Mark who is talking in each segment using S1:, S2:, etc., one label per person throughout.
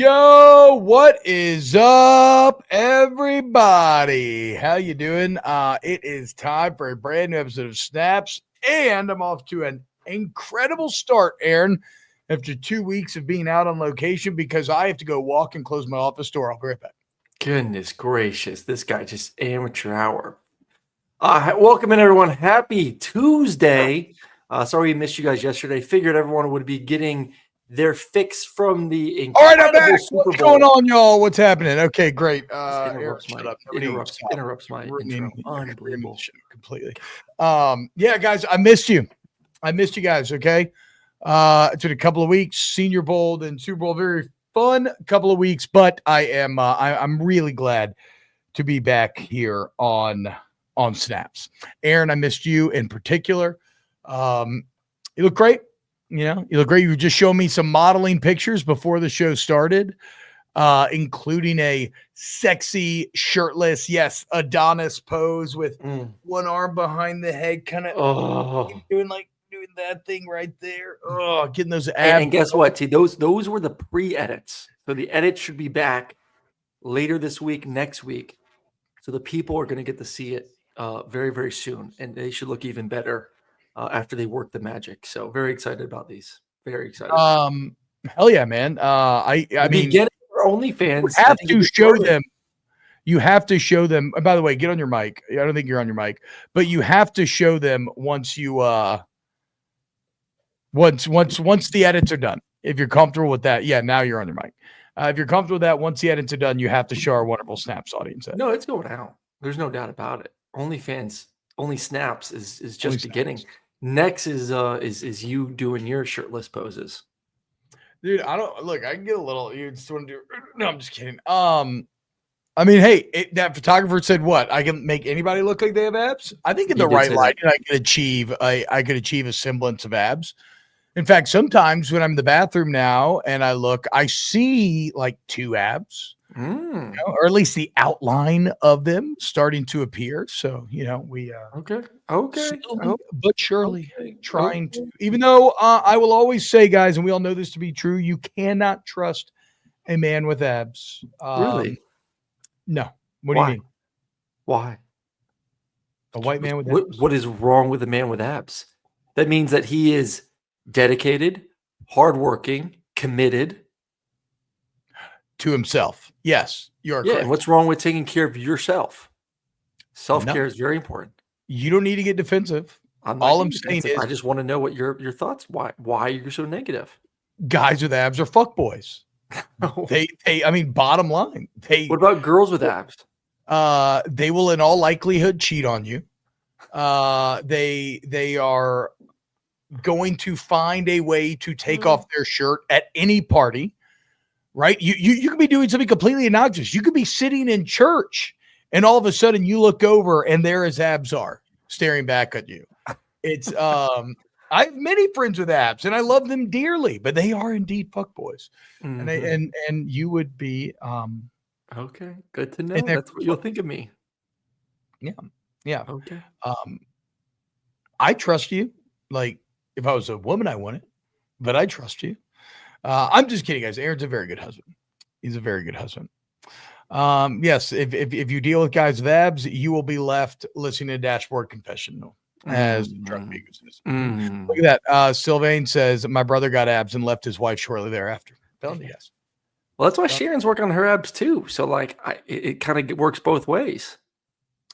S1: Yo, what is up, everybody? How you doing? It is time for a brand new episode of Snaps, and I'm off to an incredible start, Aaron, after 2 weeks of being out on location because I have to go walk and close my office door. I'll be right back.
S2: Goodness gracious, this guy just amateur hour. Welcome in, everyone. Happy Tuesday. Sorry we missed you guys yesterday. Figured everyone would be getting their fix from the incredible
S1: All right, I'm back.
S2: Super
S1: What's
S2: Bowl.
S1: going on, y'all? What's happening? Okay, great.
S2: Interrupts my intro. Unbelievable.
S1: Completely. Yeah, guys, I missed you. Guys. Okay. It's been a couple of weeks. Senior Bowl and Super Bowl, very fun couple of weeks, but I'm really glad to be back here on Snaps. Aaron, I missed you in particular. You look great. You look great. You were just showing me some modeling pictures before the show started, including a sexy, shirtless, yes, Adonis pose with one arm behind the head, kind of doing that thing right there. Oh, getting those abs.
S2: And guess what? See, those were the pre-edits. So the edits should be back later this week, next week. So the people are going to get to see it very, very soon, and they should look even better after they work the magic. So very excited about these. Very excited.
S1: Hell yeah, man. I mean,
S2: get it for OnlyFans.
S1: You have to show them. You have to show them. By the way, get on your mic. I don't think you're on your mic, but you have to show them once you once the edits are done. If you're comfortable with that, yeah, now you're on your mic. If you're comfortable with that, once the edits are done, you have to show our wonderful Snaps audience that.
S2: No, it's going out. There's no doubt about it. OnlyFans, only Snaps is just beginning. Next is you doing your shirtless poses.
S1: Dude, I can get a little. You just want to do? No, I'm just kidding. I mean, hey, that photographer said what? I can make anybody look like they have abs. I think in the right light, I could achieve a semblance of abs. In fact, sometimes when I'm in the bathroom now and I look, I see like 2 abs, or at least the outline of them starting to appear. So, we
S2: okay,
S1: slowly, but surely trying to. Even though I will always say, guys, and we all know this to be true, you cannot trust a man with abs.
S2: Really?
S1: No. What do you mean?
S2: Why?
S1: A white man with abs?
S2: What is wrong with a man with abs? That means that he is dedicated, hardworking, committed
S1: to himself. Yes, you're correct.
S2: And what's wrong with taking care of yourself? Self-care is very important. You
S1: don't need to get defensive. All I'm saying is,
S2: I just want to know what your thoughts. Why you're so negative?
S1: Guys with abs are fuckboys. I mean, bottom line.
S2: What about girls with abs?
S1: They will in all likelihood cheat on you. They are going to find a way to take off their shirt at any party, right? You could be doing something completely innocuous. You could be sitting in church and all of a sudden you look over and there his abs are staring back at you. It's I have many friends with abs and I love them dearly, but they are indeed fuckboys. And you would be
S2: okay, good to know. That's what you'll think of me.
S1: Yeah.
S2: Okay.
S1: I trust you. Like, if I was a woman, I wouldn't, but I trust you. I'm just kidding, guys. Aaron's a very good husband. He's a very good husband. Yes, if you deal with guys with abs, you will be left listening to Dashboard Confessional, as Drunk Vegan says. Look at that. Sylvain says, my brother got abs and left his wife shortly thereafter. Yes.
S2: Well, that's why Sharon's working on her abs too. So, like, it kind of works both ways.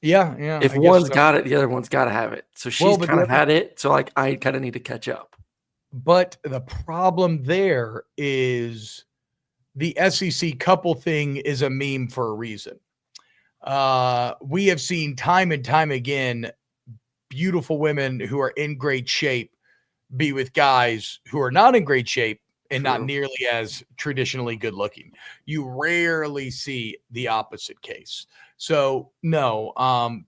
S1: Yeah.
S2: If one's got it, the other one's got to have it. So she's kind of had it. So, like, I kind of need to catch up.
S1: But the problem there is the SEC couple thing is a meme for a reason. We have seen time and time again beautiful women who are in great shape be with guys who are not in great shape and not nearly as traditionally good looking. You rarely see the opposite case. So no,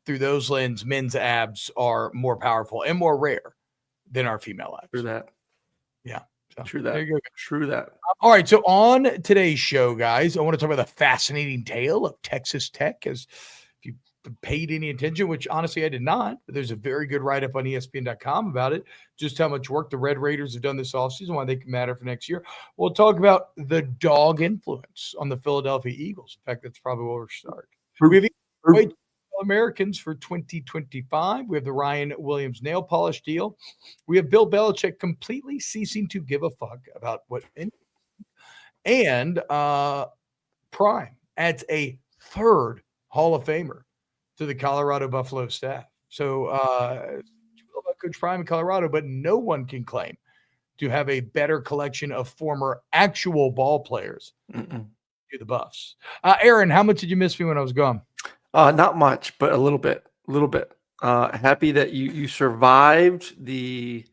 S1: through those lens, men's abs are more powerful and more rare than our female abs.
S2: True that.
S1: Yeah. So,
S2: True that.
S1: There you go.
S2: True that.
S1: All right. So on today's show, guys, I want to talk about the fascinating tale of Texas Tech. As if you paid any attention, which honestly I did not. But there's a very good write-up on ESPN.com about it, just how much work the Red Raiders have done this offseason, why they can matter for next year. We'll talk about the dog influence on the Philadelphia Eagles. In fact, that's probably where we'll start. We have Americans for 2025. We have the Ryan Williams nail polish deal. We have Bill Belichick completely ceasing to give a fuck about what. And Prime adds a third Hall of Famer to the Colorado Buffalo staff. So Coach Prime in Colorado, but no one can claim to have a better collection of former actual ball players to the Buffs. Aaron, how much did you miss me when I was gone?
S2: Not much, but a little bit. Happy that you survived the.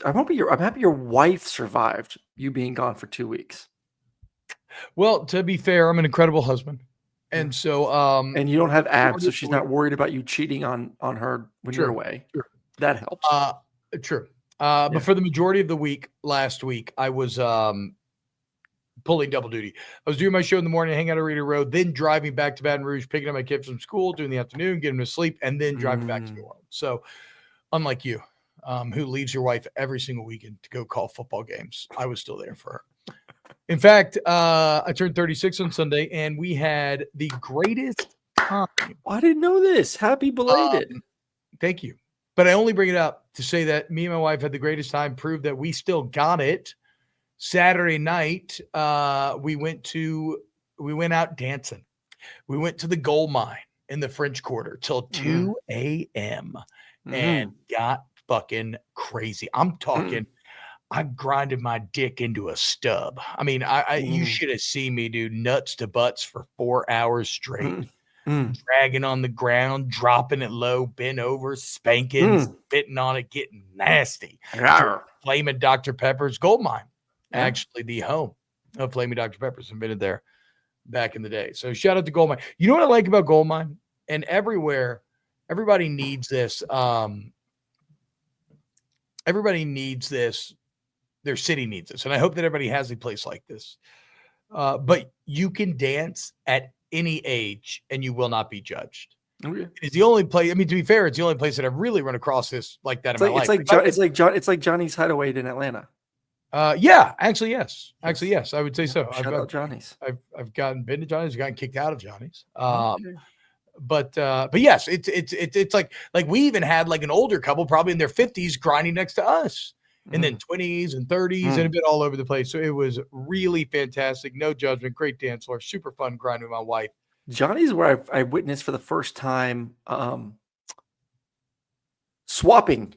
S2: I'm happy your wife survived you being gone for 2 weeks.
S1: Well, to be fair, I'm an incredible husband, and so
S2: and you don't have abs, so she's not worried about you cheating on her when you're away.
S1: Sure.
S2: That helps.
S1: True. But for the majority of the week last week, I was pulling double duty. I was doing my show in the morning, hanging out at Reader Road, then driving back to Baton Rouge, picking up my kids from school, doing the afternoon, getting them to sleep, and then driving back to New Orleans. So unlike you, who leaves your wife every single weekend to go call football games, I was still there for her. In fact, I turned 36 on Sunday, and we had the greatest time.
S2: I didn't know this. Happy belated.
S1: Thank you. But I only bring it up to say that me and my wife had the greatest time, prove that we still got it. Saturday night, we went out dancing. We went to the gold mine in the French Quarter till 2 a.m. and got fucking crazy. I'm talking, I grinded my dick into a stub. I mean, you should have seen me do nuts to butts for 4 hours straight, dragging on the ground, dropping it low, bent over, spanking, spitting on it, getting nasty. Flaming Dr. Pepper's gold mine. Actually, the home of Flaming Dr. Pepper's, invented there back in the day. So shout out to Gold Mine. You know what I like about Gold Mine? And everywhere, everybody needs this. Everybody needs this. Their city needs this. And I hope that everybody has a place like this. But you can dance at any age and you will not be judged. Okay. It's the only place. I mean, to be fair, it's the only place that I've really run across this like that in my life.
S2: It's like Johnny's Hideaway in Atlanta.
S1: Yeah, actually, yes. Actually, yes. I would say so.
S2: Shout out Johnny's.
S1: I've been to Johnny's, gotten kicked out of Johnny's. But yes, it's like we even had like an older couple, probably in their 50s, grinding next to us, and then 20s and 30s, and a bit all over the place. So it was really fantastic. No judgment. Great dance floor. Super fun grinding with my wife.
S2: Johnny's where I witnessed for the first time swapping.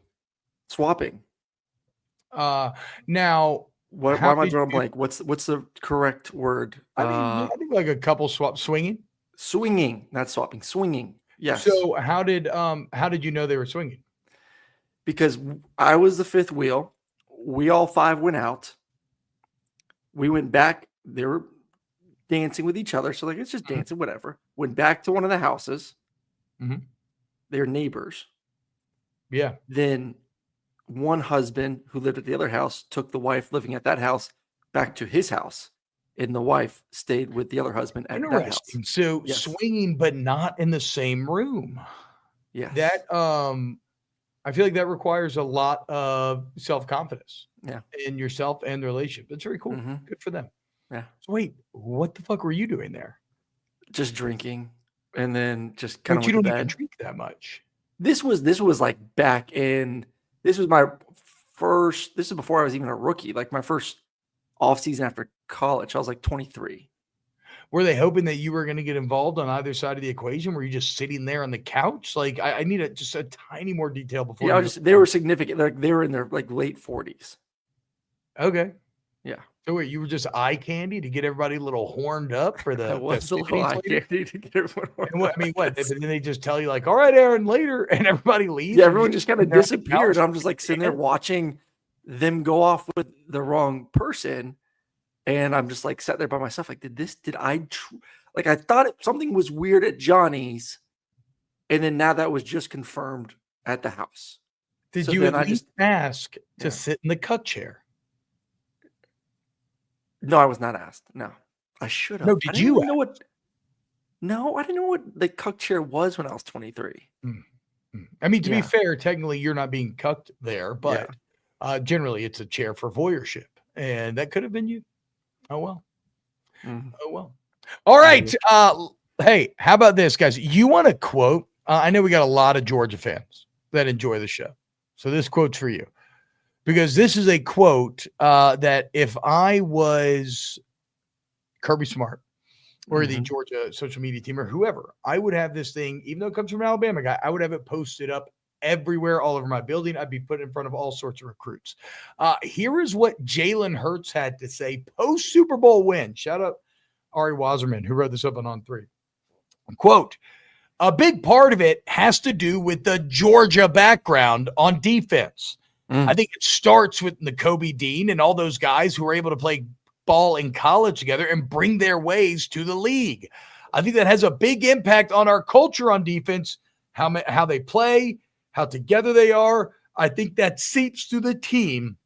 S1: Now,
S2: why am I drawing a blank? What's the correct word?
S1: I think like a couple swap swinging,
S2: not swapping, swinging. Yes.
S1: So how did you know they were swinging?
S2: Because I was the fifth wheel. We all five went out. We went back. They were dancing with each other. So like, it's just dancing, whatever. Went back to one of the houses. They're neighbors.
S1: Yeah.
S2: Then one husband who lived at the other house took the wife living at that house back to his house, and the wife stayed with the other husband at that house.
S1: So swinging, but not in the same room.
S2: Yeah,
S1: that I feel like that requires a lot of self-confidence. In yourself and the relationship. That's very cool. Good for them.
S2: Yeah.
S1: So wait, what the fuck were you doing there?
S2: Just drinking, and then just kind of.
S1: But you don't even drink that much.
S2: This was like back in. This was my first. This is before I was even a rookie. Like my first off season after college. I was like 23.
S1: Were they hoping that you were going to get involved on either side of the equation? Were you just sitting there on the couch? Like I need just a tiny more detail before.
S2: Yeah, they were significant. Like they were in their like late 40s.
S1: Okay.
S2: Yeah.
S1: So wait, you were just eye candy to get everybody a little horned up for the.
S2: Was a little eye candy to get everyone.
S1: What? And then they just tell you like, "All right, Aaron, later," and everybody leaves.
S2: Yeah, everyone just kind of disappeared. I'm just like sitting there watching them go off with the wrong person, and I'm just like sat there by myself. Like, I thought something was weird at Johnny's, and then now that was just confirmed at the house.
S1: Did you at least ask to sit in the cut chair?
S2: No, I was not asked. No, I should have.
S1: No, did you?
S2: Know what? No, I didn't know what the cuck chair was when I was 23.
S1: I mean, to be
S2: Yeah.
S1: fair, technically you're not being cucked there,
S2: Yeah.
S1: but generally it's a chair for voyeurship, and that could have been you. Oh well.
S2: Mhm.
S1: Oh well. All right.
S2: Mhm.
S1: Hey, how about this, guys? You want a quote? I know we got a lot of Georgia fans that enjoy the show, so this quote's for you because this is a quote that if I was Kirby Smart or the
S2: Mhm.
S1: Georgia social media team or whoever, I would have this thing, even though it comes from an Alabama guy, I would have it posted up everywhere, all over my building. I'd be put in front of all sorts of recruits. Here is what Jalen Hurts had to say post Super Bowl win. Shout out Ari Wasserman, who wrote this up on 3. Quote, a big part of it has to do with the Georgia background on defense. I think it starts with Nakobe Dean and all those guys who are able to play ball in college together and bring their ways to the league. I think that has a big impact on our culture on defense, how they play, how together they are. I think that seeps through the team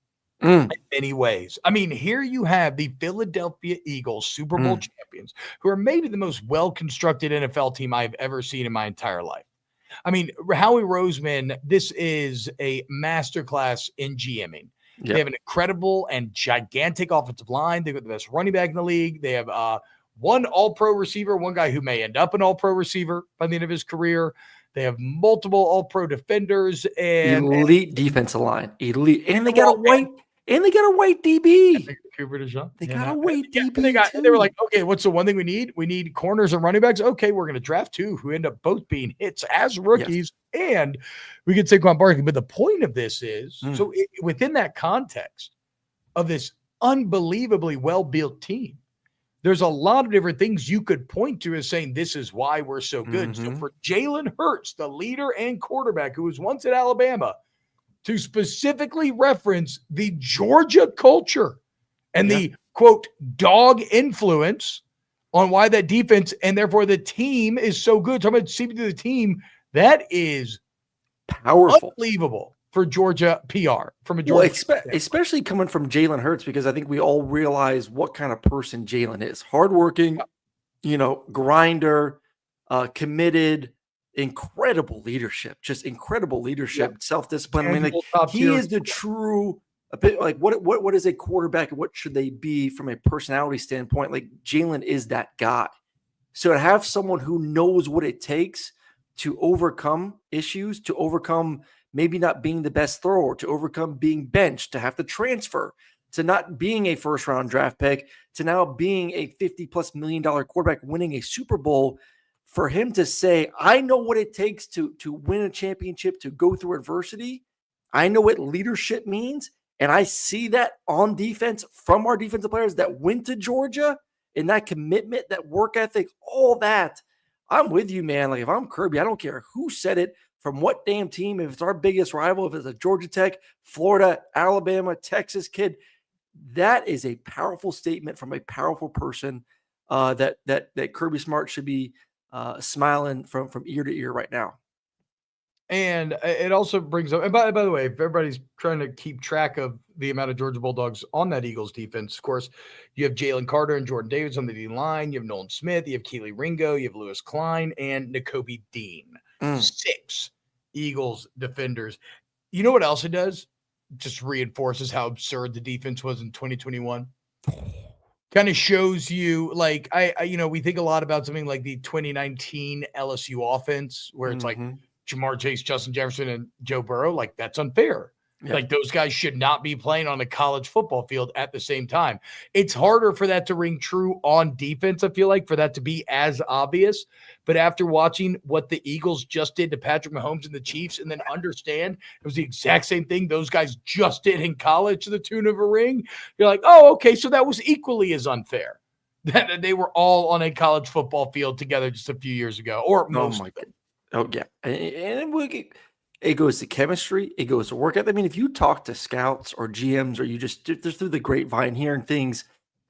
S1: in many ways. I mean, here you have the Philadelphia Eagles, Super Bowl champions, who are maybe the most well-constructed NFL team I've ever seen in my entire life. I mean, Howie Roseman, this is a masterclass in GMing.
S2: Yeah.
S1: They have an incredible and gigantic offensive line. They've got the best running back in the league. They have one all-pro receiver, one guy who may end up an all-pro receiver by the end of his career. They have multiple all-pro defenders and
S2: elite defensive line. Elite. And they got a white DB.
S1: Cooper DeJean.
S2: They got a white
S1: Yeah,
S2: DB too.
S1: they were like, okay, what's the one thing we need? We need corners and running backs. Okay, we're going to draft 2 who end up both being hits as rookies, and we get Saquon Barkley. But the point of this is, so within that context of this unbelievably well-built team, there's a lot of different things you could point to as saying this is why we're so good. So for Jalen Hurts, the leader and quarterback who was once at Alabama, to specifically reference the Georgia culture and the quote dog influence on why that defense and therefore the team is so good. Talking about seeping to the team, that is
S2: powerful,
S1: unbelievable for Georgia PR from a Georgia,
S2: especially coming from Jalen Hurts, because I think we all realize what kind of person Jalen is: hardworking, grinder, committed. Incredible leadership, self-discipline. I mean, like, he is the true, a bit like what is a quarterback and what should they be from a personality standpoint? Like, Jalen is that guy. So to have someone who knows what it takes to overcome issues, to overcome maybe not being the best thrower, to overcome being benched, to have to transfer, to not being a first-round draft pick, to now being a $50+ million quarterback winning a Super Bowl. For him to say, I know what it takes to win a championship, to go through adversity. I know what leadership means. And I see that on defense from our defensive players that went to Georgia, and that commitment, that work ethic, all that. I'm with you, man. Like, if I'm Kirby, I don't care who said it, from what damn team, if it's our biggest rival, if it's a Georgia Tech, Florida, Alabama, Texas kid, that is a powerful statement from a powerful person that Kirby Smart should be smiling from ear to ear right now.
S1: And it also brings up, and by the way, if everybody's trying to keep track of the amount of Georgia Bulldogs on that Eagles defense, of course, you have Jalen Carter and Jordan Davis on the D line. You have Nolan Smith. You have Keely Ringo. You have Lewis Klein and Nakobe Dean. 6 Eagles defenders. You know what else it does? Just reinforces how absurd the defense was in 2021. Kind of shows you, like, we think a lot about something like the 2019 LSU offense, where it's like Jamar Chase, Justin Jefferson, and Joe Burrow. Like, that's unfair. Yeah. Like, those guys should not be playing on a college football field at the same time. It's harder for that to ring true on defense, I feel like, for that to be as obvious. But after watching what the Eagles just did to Patrick Mahomes and the Chiefs, and then understand it was the exact same thing those guys just did in college to the tune of a ring, you're like, oh, okay, so that was equally as unfair. That they were all on a college football field together just a few years ago, or most of them.
S2: Oh, yeah. And it goes to chemistry. It goes to work ethic. I mean, if you talk to scouts or GMs, or you just through the grapevine hearing things,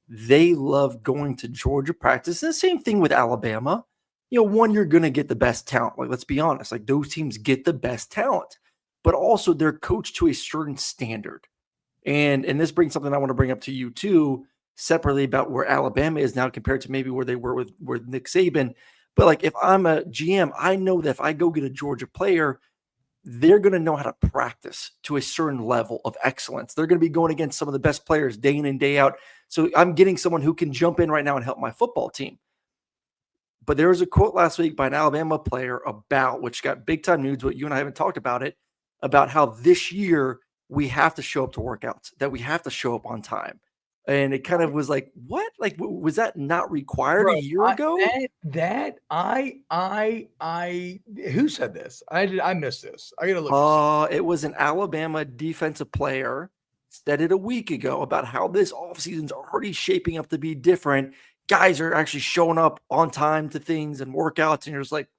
S2: they love going to Georgia practice. And the same thing with Alabama. One, you're going to get the best talent. Like, let's be honest. Like, those teams get the best talent. But also they're coached to a certain standard. And this brings something I want to bring up to you, too, separately, about where Alabama is now compared to maybe where they were with Nick Saban. But like if I'm a GM, I know that if I go get a Georgia player, they're going to know how to practice to a certain level of excellence. They're going to be going against some of the best players day in and day out. So I'm getting someone who can jump in right now and help my football team. But there was a quote last week by an Alabama player about, which got big time news, but you and I haven't talked about it, about how this year we have to show up to workouts, that we have to show up on time. And it kind of was like, what? Like, was that not required a year ago?
S1: Who said this? I missed this. I gotta look.
S2: It was an Alabama defensive player said it a week ago about how this offseason's already shaping up to be different. Guys are actually showing up on time to things and workouts, and you're just like,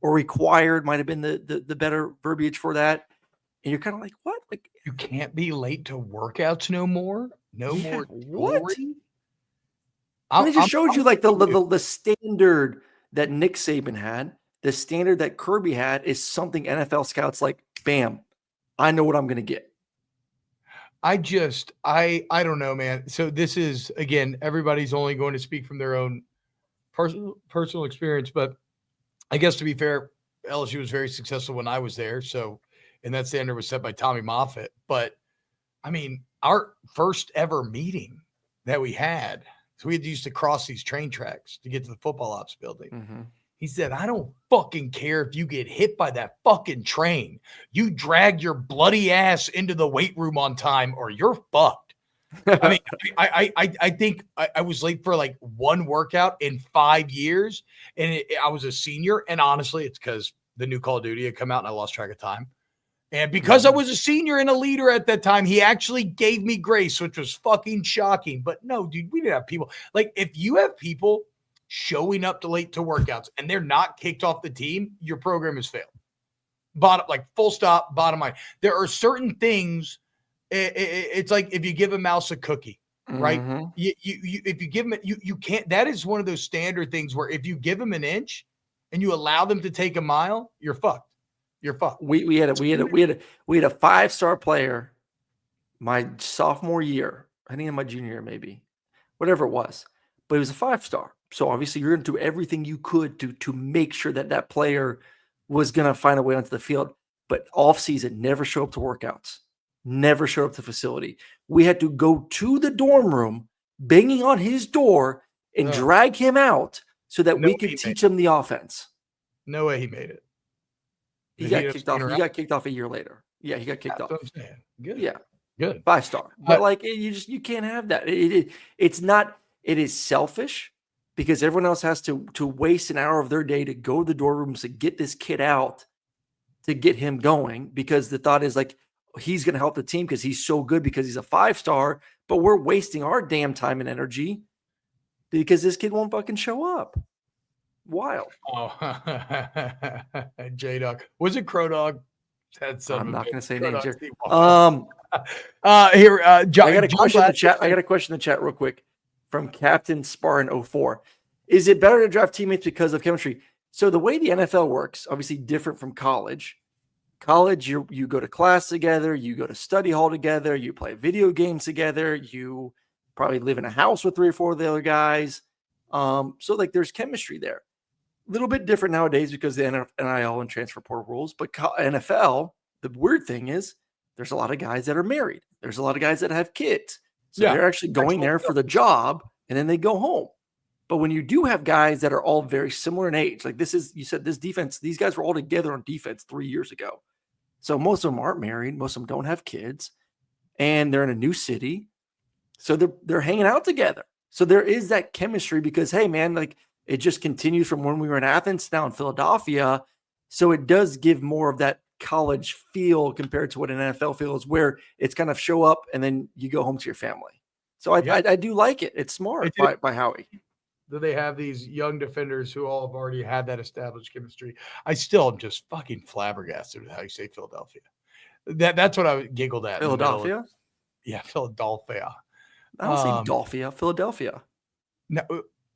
S2: or required might have been the better verbiage for that. And you're kind of like, what? Like,
S1: you can't be late to workouts no more. No more.
S2: What? And it just shows you like the standard that Nick Saban had, the standard that Kirby had is something NFL scouts like, bam, I know what I'm going to get.
S1: I don't know, man. So this is, again, everybody's only going to speak from their own personal experience. But I guess to be fair, LSU was very successful when I was there. So, and that standard was set by Tommy Moffitt. But I mean, our first ever meeting that we had, so we used to cross these train tracks to get to the football ops building. Mm-hmm. He said, I don't fucking care if you get hit by that fucking train. You drag your bloody ass into the weight room on time or you're fucked. I mean, I think I was late for like one workout in 5 years, and I was a senior. And honestly, it's because the new Call of Duty had come out and I lost track of time. And because I was a senior and a leader at that time, he actually gave me grace, which was fucking shocking. But no, dude, we didn't have people. Like, if you have people showing up late to workouts and they're not kicked off the team, your program has failed. Bottom, like full stop, bottom line. There are certain things. It's like if you give a mouse a cookie, right? Mm-hmm. If you give them, you can't. That is one of those standard things where if you give them an inch and you allow them to take a mile, you're fucked. You're fucked.
S2: We had a 5-star player my sophomore year. I think in my junior year, maybe, whatever it was, but it was a 5-star. So obviously you're going to do everything you could to make sure that player was going to find a way onto the field. But off season, never show up to workouts, never show up to facility. We had to go to the dorm room, banging on his door, and drag him out so that we could teach him the offense.
S1: No way he made it.
S2: He got kicked off. He got kicked off a year later. Yeah, he got kicked off.
S1: That's what I'm saying. Good.
S2: Yeah,
S1: good.
S2: 5-star. But like you can't have that. It's not. It is selfish because everyone else has to waste an hour of their day to go to the dorm rooms to get this kid out, to get him going. Because the thought is like he's going to help the team because he's so good because he's a 5-star. But we're wasting our damn time and energy because this kid won't fucking show up. Wild.
S1: Oh, J-Dog. Was it Crow Dog?
S2: I'm not going to say names here.
S1: Here, I got
S2: a question in the chat. I got a question in the chat real quick from Captain Sparrin 04. Is it better to draft teammates because of chemistry? So the way the NFL works, obviously different from college. College, you go to class together, you go to study hall together, you play video games together, you probably live in a house with 3 or 4 of the other guys. So like there's chemistry there. A little bit different nowadays because the NIL and transfer portal rules, but NFL, the weird thing is there's a lot of guys that are married. There's a lot of guys that have kids. So they're actually going there for the job and then they go home. But when you do have guys that are all very similar in age, like you said this defense, these guys were all together on defense 3 years ago. So most of them aren't married. Most of them don't have kids and they're in a new city. So they're hanging out together. So there is that chemistry because, hey man, like, it just continues from when we were in Athens now in Philadelphia. So it does give more of that college feel compared to what an NFL feels where it's kind of show up and then you go home to your family. So I do like it. It's smart by Howie.
S1: Do they have these young defenders who all have already had that established chemistry? I still am just fucking flabbergasted with how you say Philadelphia. That's what I giggled at.
S2: Philadelphia?
S1: Yeah, Philadelphia.
S2: I don't say Dolphia, Philadelphia.
S1: No.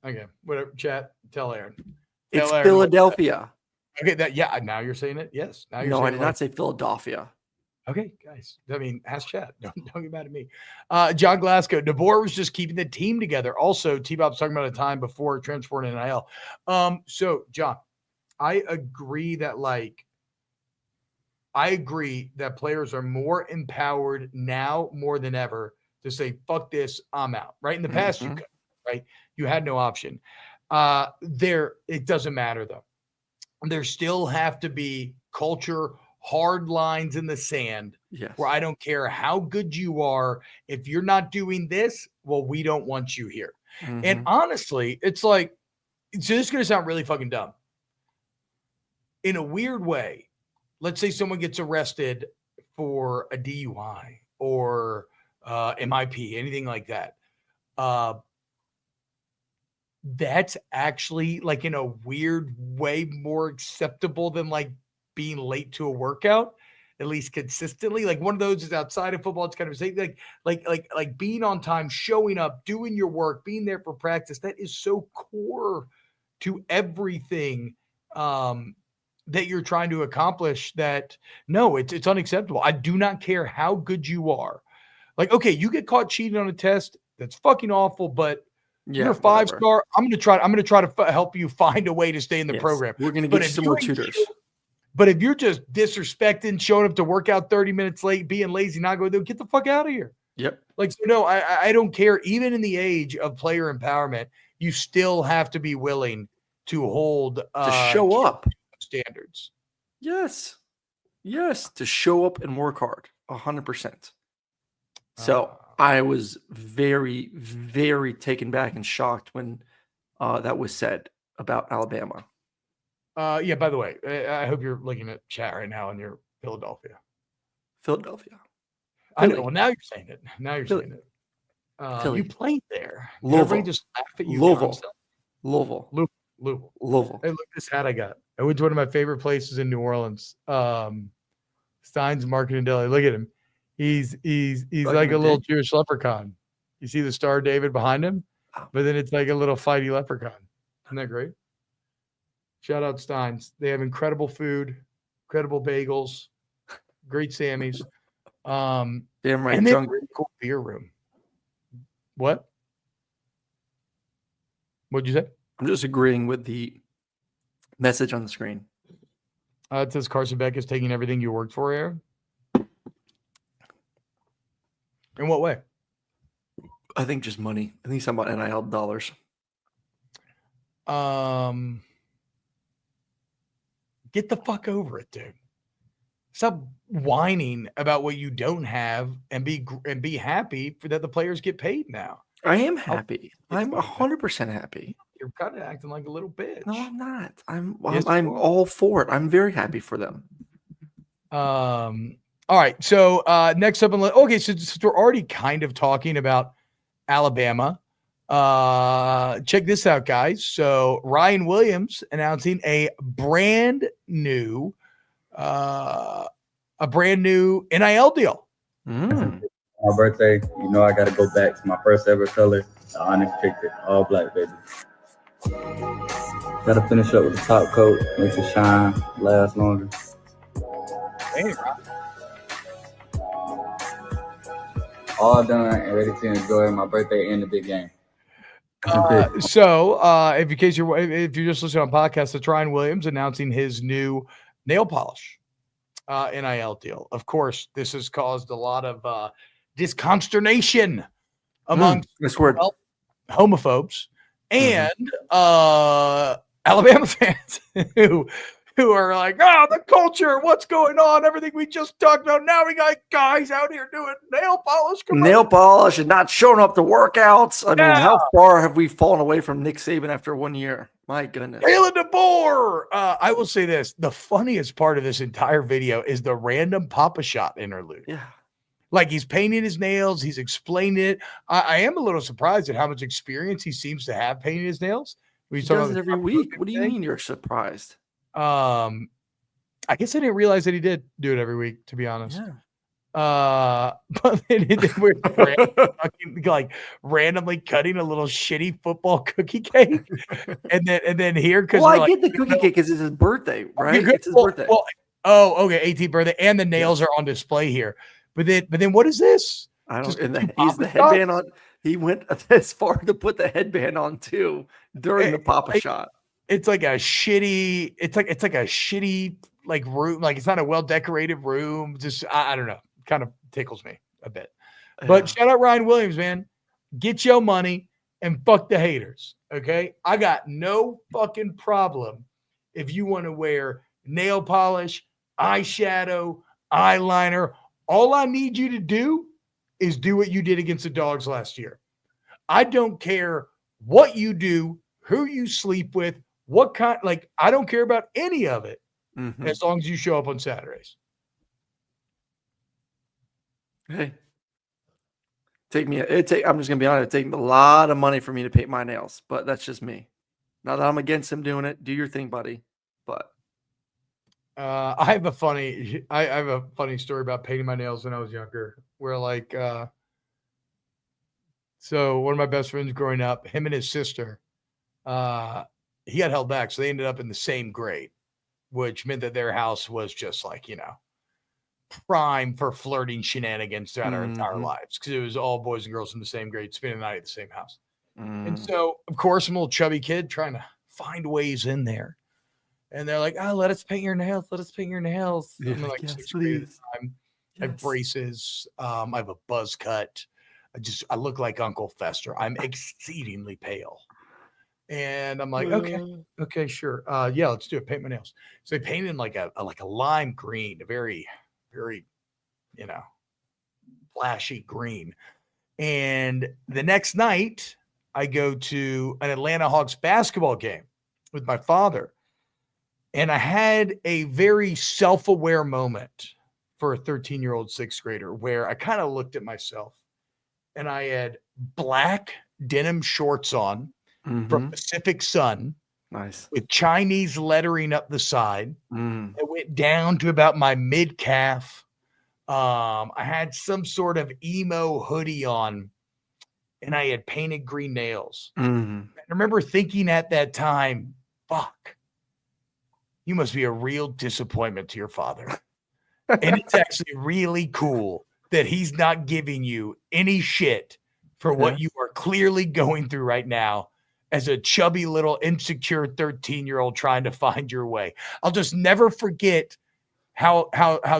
S1: Okay, whatever. Chat, tell Aaron.
S2: It's Philadelphia.
S1: Okay, now you're saying it? Yes.
S2: No, I did not say Philadelphia.
S1: Okay, guys. I mean, ask chat. Don't get mad at me. John Glasgow. DeBoer was just keeping the team together. Also, Tbob's talking about a time before transfer to NIL. So, John, I agree that players are more empowered now more than ever to say, fuck this, I'm out. Right? In the past, you could, right? You had no option. It doesn't matter though. There still have to be culture, hard lines in the sand, where I don't care how good you are. If you're not doing this, well, we don't want you here. And honestly, it's like, so this is going to sound really fucking dumb. In a weird way, let's say someone gets arrested for a DUI or MIP, anything like that. That's actually like in a weird way more acceptable than like being late to a workout, at least consistently. Like one of those is outside of football. It's kind of like being on time, showing up, doing your work, being there for practice. That is so core to everything that you're trying to accomplish that no, it's unacceptable. I do not care how good you are. Like, okay, you get caught cheating on a test. That's fucking awful, but you're a 5-star. I'm going to try to help you find a way to stay in the program.
S2: We're going to get you some more tutors.
S1: But if you're just disrespecting, showing up to work out 30 minutes late, being lazy, not going to get the fuck out of here.
S2: Yep.
S1: Like, so no, I don't care. Even in the age of player empowerment, you still have to be willing to hold
S2: to show up
S1: standards.
S2: Yes. To show up and work hard 100%. So I was very, very taken back and shocked when that was said about Alabama.
S1: Yeah, by the way, I hope you're looking at chat right now and you're Philadelphia. I know. Well, now you're saying it. Saying it. You played there. Everybody just laugh at you.
S2: Louisville.
S1: Hey, look this hat I got. I went to one of my favorite places in New Orleans. Stein's Market and Deli. Look at him. He's like a little Jewish leprechaun. You see the Star of David behind him, but then it's like a little fighty leprechaun. Isn't that great? Shout out Stein's. They have incredible food, incredible bagels, great Sammys.
S2: Damn right.
S1: And they have a really cool beer room. What'd you say?
S2: I'm just agreeing with the message on the screen.
S1: It says Carson Beck is taking everything you worked for, Aaron. In what way?
S2: I think just money. I think he's talking about NIL dollars.
S1: Get the fuck over it, dude. Stop whining about what you don't have and be happy for that the players get paid now.
S2: I am happy. I'm 100% happy.
S1: You're kind of acting like a little bitch.
S2: No, I'm not. I'm all for it. I'm very happy for them.
S1: All right. So next up, okay. So we're already kind of talking about Alabama. Check this out, guys. So Ryan Williams announcing a brand new NIL deal.
S3: My birthday, I got to go back to my first ever color, the Onyx Picture, all black, baby. Got to finish up with the top coat, makes it shine, last longer.
S1: Hey,
S3: all done and ready to enjoy my birthday and the big game.
S1: So, if you're just listening on podcast, it's Ryan Williams announcing his new nail polish NIL deal. Of course, this has caused a lot of disconsternation among homophobes and Alabama fans who are like, the culture, what's going on? Everything we just talked about. Now we got guys out here doing nail polish
S2: and not showing up to workouts. I mean, how far have we fallen away from Nick Saban after 1 year? My goodness.
S1: Taylor DeBoer. I will say this. The funniest part of this entire video is the random Papa Shot interlude.
S2: Yeah.
S1: Like he's painting his nails. He's explaining it. I am a little surprised at how much experience he seems to have painting his nails.
S2: He does it every week. What do you mean you're surprised?
S1: I guess I didn't realize that he did do it every week, to be honest.
S2: Yeah.
S1: But we're randomly cutting a little shitty football cookie cake, and then here because
S2: I get the cookie cake because it's his birthday, right? It's his birthday.
S1: Well, Oh, okay. 18th birthday, and the nails are on display here. But then what is this?
S2: I don't.
S1: Just
S2: And
S1: two
S2: he's the
S1: Papa
S2: headband
S1: shots?
S2: on. He went as far to put the headband on too during the Papa
S1: Like,
S2: shot.
S1: it's like a shitty. It's like a shitty like room. Like it's not a well decorated room. Just I don't know. Kind of tickles me a bit. But
S2: Yeah.
S1: shout out Ryan Williams, man. Get your money and fuck the haters. Okay. I got no fucking problem if you want to wear nail polish, eyeshadow, eyeliner. All I need you to do is do what you did against the Dogs last year. I don't care what you do, who you sleep with, what kind, like, I don't care about any of it
S2: Mhm.
S1: as long as you show up on Saturdays.
S2: Hey, I'm just gonna be honest. It takes a lot of money for me to paint my nails, but that's just me. Not that I'm against him doing it. Do your thing, buddy. But
S1: I have a funny story about painting my nails when I was younger, where like, so one of my best friends growing up, him and his sister, he got held back. So they ended up in the same grade, which meant that their house was just like, prime for flirting shenanigans throughout our entire lives. Cause it was all boys and girls in the same grade, spending the night at the same house. And so of course, I'm a little chubby kid trying to find ways in there. And they're like, "Oh, let us paint your nails. Let us paint your nails."
S2: Yeah,
S1: I'm in like
S2: yes,
S1: sixth grade at the
S2: please.
S1: time. I have braces. I have a buzz cut. I look like Uncle Fester. I'm exceedingly pale. And I'm like, okay, sure. Yeah, let's do it. Paint my nails. So they painted in like a lime green, a very, very, flashy green. And the next night, I go to an Atlanta Hawks basketball game with my father. And I had a very self-aware moment for a 13-year-old sixth grader where I kind of looked at myself and I had black denim shorts on from Pacific Sun
S2: Nice.
S1: with Chinese lettering up the side.
S2: Mm.
S1: It went down to about my mid-calf. I had some sort of emo hoodie on and I had painted green nails.
S2: Mm.
S1: I remember thinking at that time, fuck. You must be a real disappointment to your father. And it's actually really cool that he's not giving you any shit for what you are clearly going through right now as a chubby little insecure 13-year-old trying to find your way. I'll just never forget how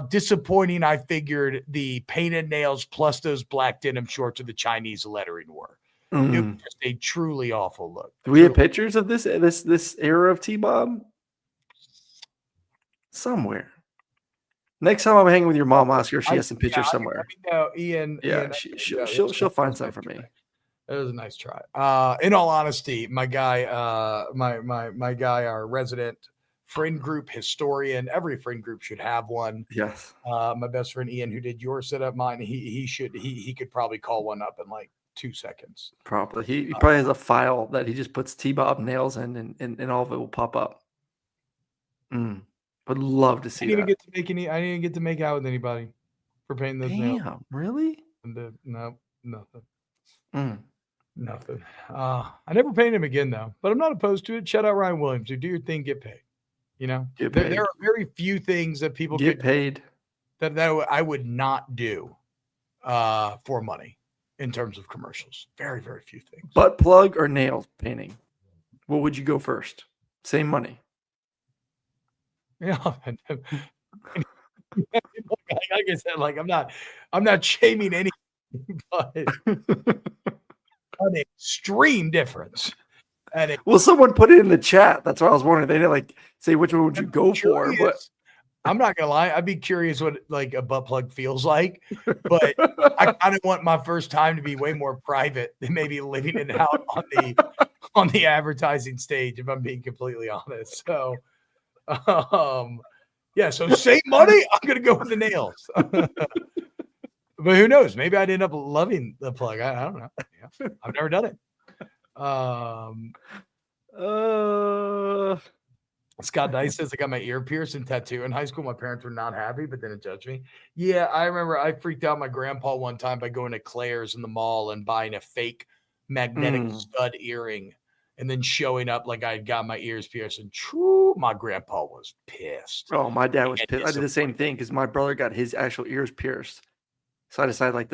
S1: disappointing I figured the painted nails plus those black denim shorts with the Chinese lettering were. It was just a truly awful look.
S2: Do we have pictures of this era of Tbob? Somewhere. Next time I'm hanging with your mom, I'll ask her if she has some pictures somewhere.
S1: Ian.
S2: Yeah, she'll find some for me.
S1: It was a nice try. In all honesty, my guy, my guy, our resident friend group historian. Every friend group should have one.
S2: Yes.
S1: My best friend Ian, who did your setup, mine, he could probably call one up in like 2 seconds.
S2: Probably. He probably has a file that he just puts Tbob nails in, and all of it will pop up. Would love to see that.
S1: I didn't even get to make out with anybody for painting those nails.
S2: Damn, really?
S1: No, nothing. Nothing.
S2: Mm.
S1: I never painted him again though, but I'm not opposed to it. Shout out Ryan Williams. You do your thing, get paid. There are very few things that people
S2: get paid
S1: that I would not do for money in terms of commercials. Very, very few things.
S2: Butt plug or nail painting? What would you go first? Same money.
S1: Yeah. Like I said, like I'm not shaming any, but an extreme difference.
S2: Well, someone put it in the chat. That's why I was wondering. They didn't like say which one would you go for, but
S1: I'm not gonna lie. I'd be curious what like a butt plug feels like, but I kind of want my first time to be way more private than maybe living it out on the advertising stage. If I'm being completely honest, so yeah. So save money. I'm gonna go with the nails. But who knows? Maybe I'd end up loving the plug. I don't know. Yeah. I've never done it. Scott Dice says I got my ear pierced and tattoo in high school. My parents were not happy, but didn't judge me. Yeah, I remember I freaked out my grandpa one time by going to Claire's in the mall and buying a fake magnetic stud earring and then showing up like I had got my ears pierced. And true, my grandpa was pissed.
S2: Oh, my dad was
S1: And
S2: pissed. I did the same thing because my brother got his actual ears pierced. So I decided like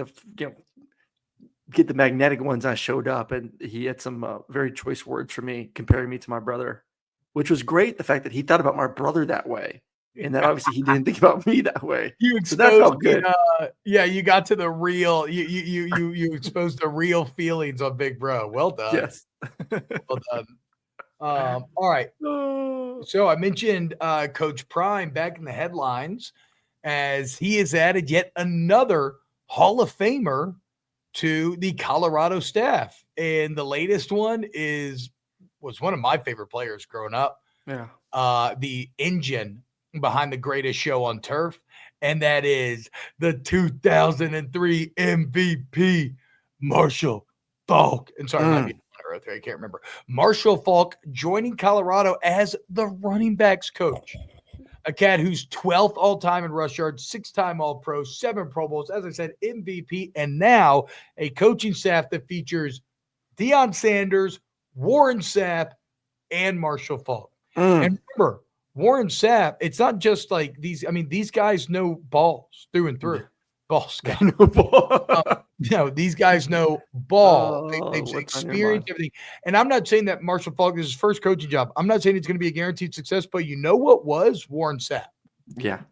S2: get the magnetic ones. I showed up and he had some very choice words for me, comparing me to my brother, which was great. The fact that he thought about my brother that way. And that obviously he didn't think about me that way.
S1: You
S2: So that felt good.
S1: You got to the real. You exposed the real feelings on Big Bro. Well done.
S2: Yes.
S1: Well done. All right. So I mentioned Coach Prime back in the headlines as he has added yet another Hall of Famer to the Colorado staff, and the latest one was one of my favorite players growing up.
S2: Yeah.
S1: The engine behind the greatest show on turf, and that is the 2003 MVP Marshall Faulk. And sorry, might be on Earth, I can't remember. Marshall Faulk joining Colorado as the running backs coach. A cat who's 12th all-time in rush yards, 6-time All-Pro, 7 Pro Bowls, as I said, MVP, and now a coaching staff that features Deion Sanders, Warren Sapp, and Marshall Faulk. And remember, Warren Sapp, it's not just like these. I mean, these guys know balls through and through. Balls, guys. These guys know ball. They've experienced everything. And I'm not saying that Marshall Faulk is his first coaching job. I'm not saying it's going to be a guaranteed success, but you know what was Warren Sapp?
S2: Yeah.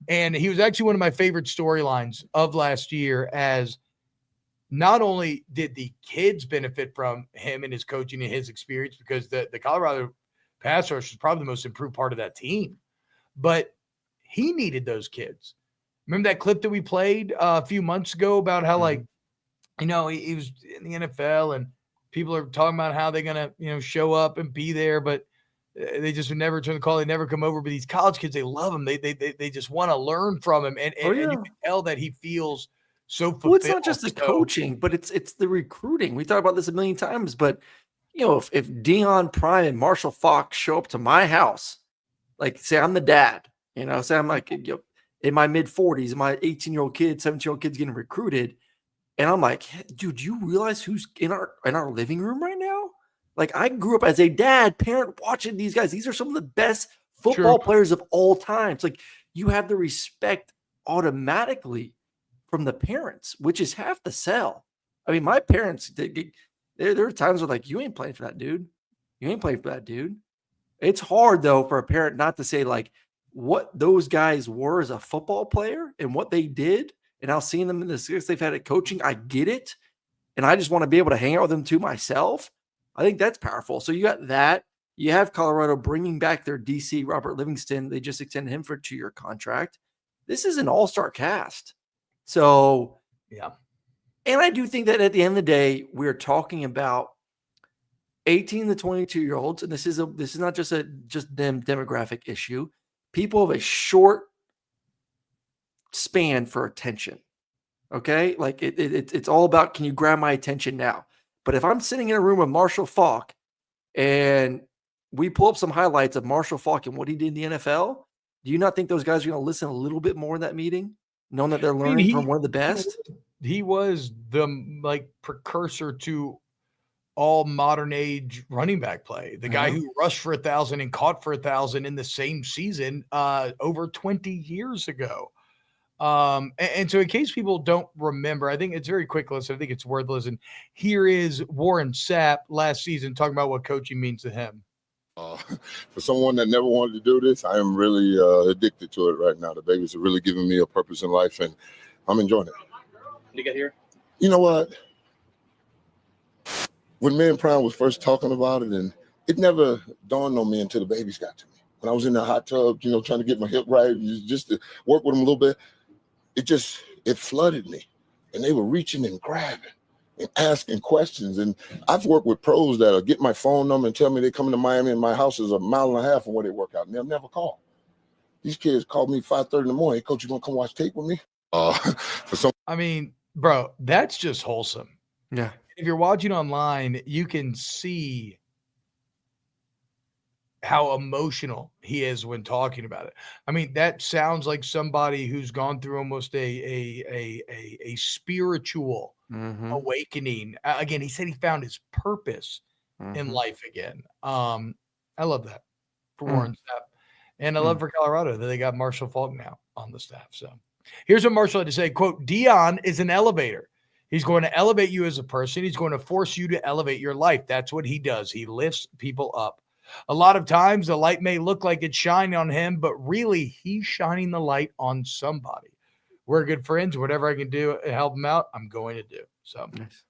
S1: And he was actually one of my favorite storylines of last year, as not only did the kids benefit from him and his coaching and his experience, because the Colorado pass rush is probably the most improved part of that team, but he needed those kids. Remember that clip that we played a few months ago about how, he was in the NFL and people are talking about how they're going to, show up and be there, but they just would never turn the call. They never come over. But these college kids, they love him. They just want to learn from him. And you can tell that he feels so fulfilled.
S2: Well, it's not just the coaching, but it's the recruiting. We talked about this a million times, but if Deion Prime and Marshall Faulk show up to my house, like say I'm the dad, say I'm like in my mid-40s, my 18-year-old kid, 17-year-old kid's getting recruited, and I'm like, dude, do you realize who's in our living room right now? Like, I grew up as a parent watching these guys. These are some of the best football players of all time. It's like you have the respect automatically from the parents, which is half the sell. I mean, my parents, there are times where like, you ain't playing for that dude. You ain't playing for that dude. It's hard though for a parent not to say like what those guys were as a football player and what they did, and now seeing them in the success they've had at coaching. I get it, and I just want to be able to hang out with them too myself. I think that's powerful. So you got that. You have Colorado bringing back their DC Robert Livingston. They just extended him for a 2-year contract. This is an all-star cast. So
S1: yeah.
S2: And I do think that at the end of the day, we're talking about 18 to 22-year-olds, and this is not just them demographic issue. People have a short span for attention. Okay, like it's all about, can you grab my attention now? But if I'm sitting in a room with Marshall Faulk and we pull up some highlights of Marshall Faulk and what he did in the NFL, do you not think those guys are going to listen a little bit more in that meeting, knowing that they're learning from one of the best?
S1: He was the precursor to all modern age running back play. The guy who rushed for 1,000 and caught for 1,000 in the same season over 20 years ago. And so in case people don't remember, I think it's very quick list. I think it's worth listening. Here is Warren Sapp last season talking about what coaching means to him.
S4: For someone that never wanted to do this, I am really addicted to it right now. The babies are really giving me a purpose in life, and I'm enjoying it.
S5: Did you get here?
S4: You know what? When me and Prime was first talking about it, and it never dawned on me until the babies got to me. When I was in the hot tub, trying to get my hip right, just to work with them a little bit, it flooded me. And they were reaching and grabbing and asking questions. And I've worked with pros that'll get my phone number and tell me they're coming to Miami and my house is 1.5 miles from where they work out, and they'll never call. These kids called me 5:30 in the morning. Hey, Coach, you want to come watch tape with me?
S1: I mean, bro, that's just wholesome.
S2: Yeah.
S1: If you're watching online, you can see how emotional he is when talking about it. I mean, that sounds like somebody who's gone through almost a spiritual awakening. Again, he said he found his purpose in life again. I love that for
S2: Mm.
S1: Warren Sapp. And I love for Colorado that they got Marshall Falk now on the staff. So here's what Marshall had to say, quote, Deion is an elevator. He's going to elevate you as a person. He's going to force you to elevate your life. That's what he does. He lifts people up. A lot of times the light may look like it's shining on him, but really he's shining the light on somebody. We're good friends. Whatever I can do to help him out, I'm going to do. So
S2: Nice.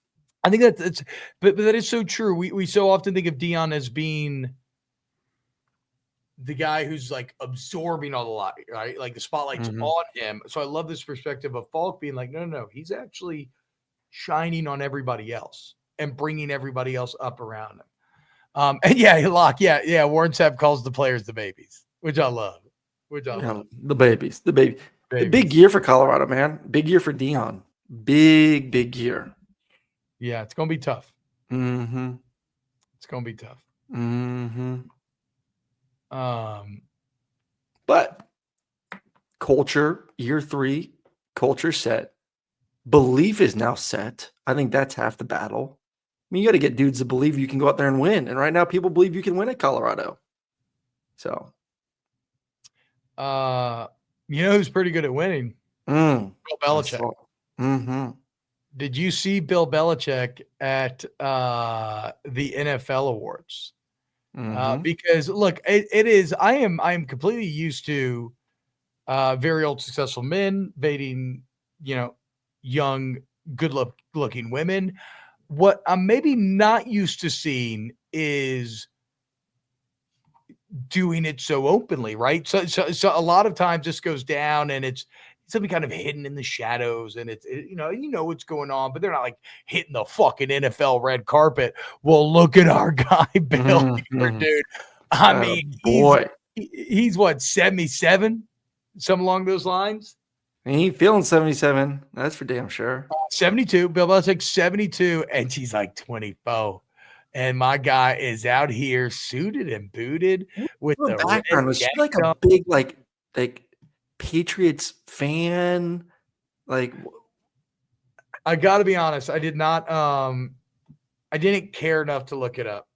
S1: I think that's but that is so true. We so often think of Deion as being the guy who's like absorbing all the light, right? Like the spotlight's on him. So I love this perspective of Falk being like, no, he's actually shining on everybody else and bringing everybody else up around him. And yeah, Locke, yeah. Warren Sapp calls the players the babies, which I love.
S2: The babies. Big year for Colorado, man. Big year for Deion. Big year.
S1: Yeah, it's gonna be tough.
S2: Mm-hmm.
S1: It's gonna be tough.
S2: Mm-hmm. But culture, year 3, culture set. Belief is now set. I think that's half the battle. I mean, you got to get dudes to believe you can go out there and win. And right now, people believe you can win at Colorado. So,
S1: you know who's pretty good at winning? Bill Belichick.
S2: Mm-hmm.
S1: Did you see Bill Belichick at the NFL awards? Because look, it is. I am completely used to very old successful men dating, young, good-looking women. What I'm maybe not used to seeing is doing it so openly, right? So a lot of times this goes down and it's something kind of hidden in the shadows, and you know what's going on, but they're not like hitting the fucking NFL red carpet. Well, look at our guy, Bill, dude. I mean, he's what, 77, something along those lines.
S2: He ain't feeling 77. That's for damn sure.
S1: 72. Bill Belichick 72, and she's like 24. And my guy is out here suited and booted with the
S2: background. Was she like a big like Patriots fan? Like,
S1: I got to be honest, I did not. I didn't care enough to look it up.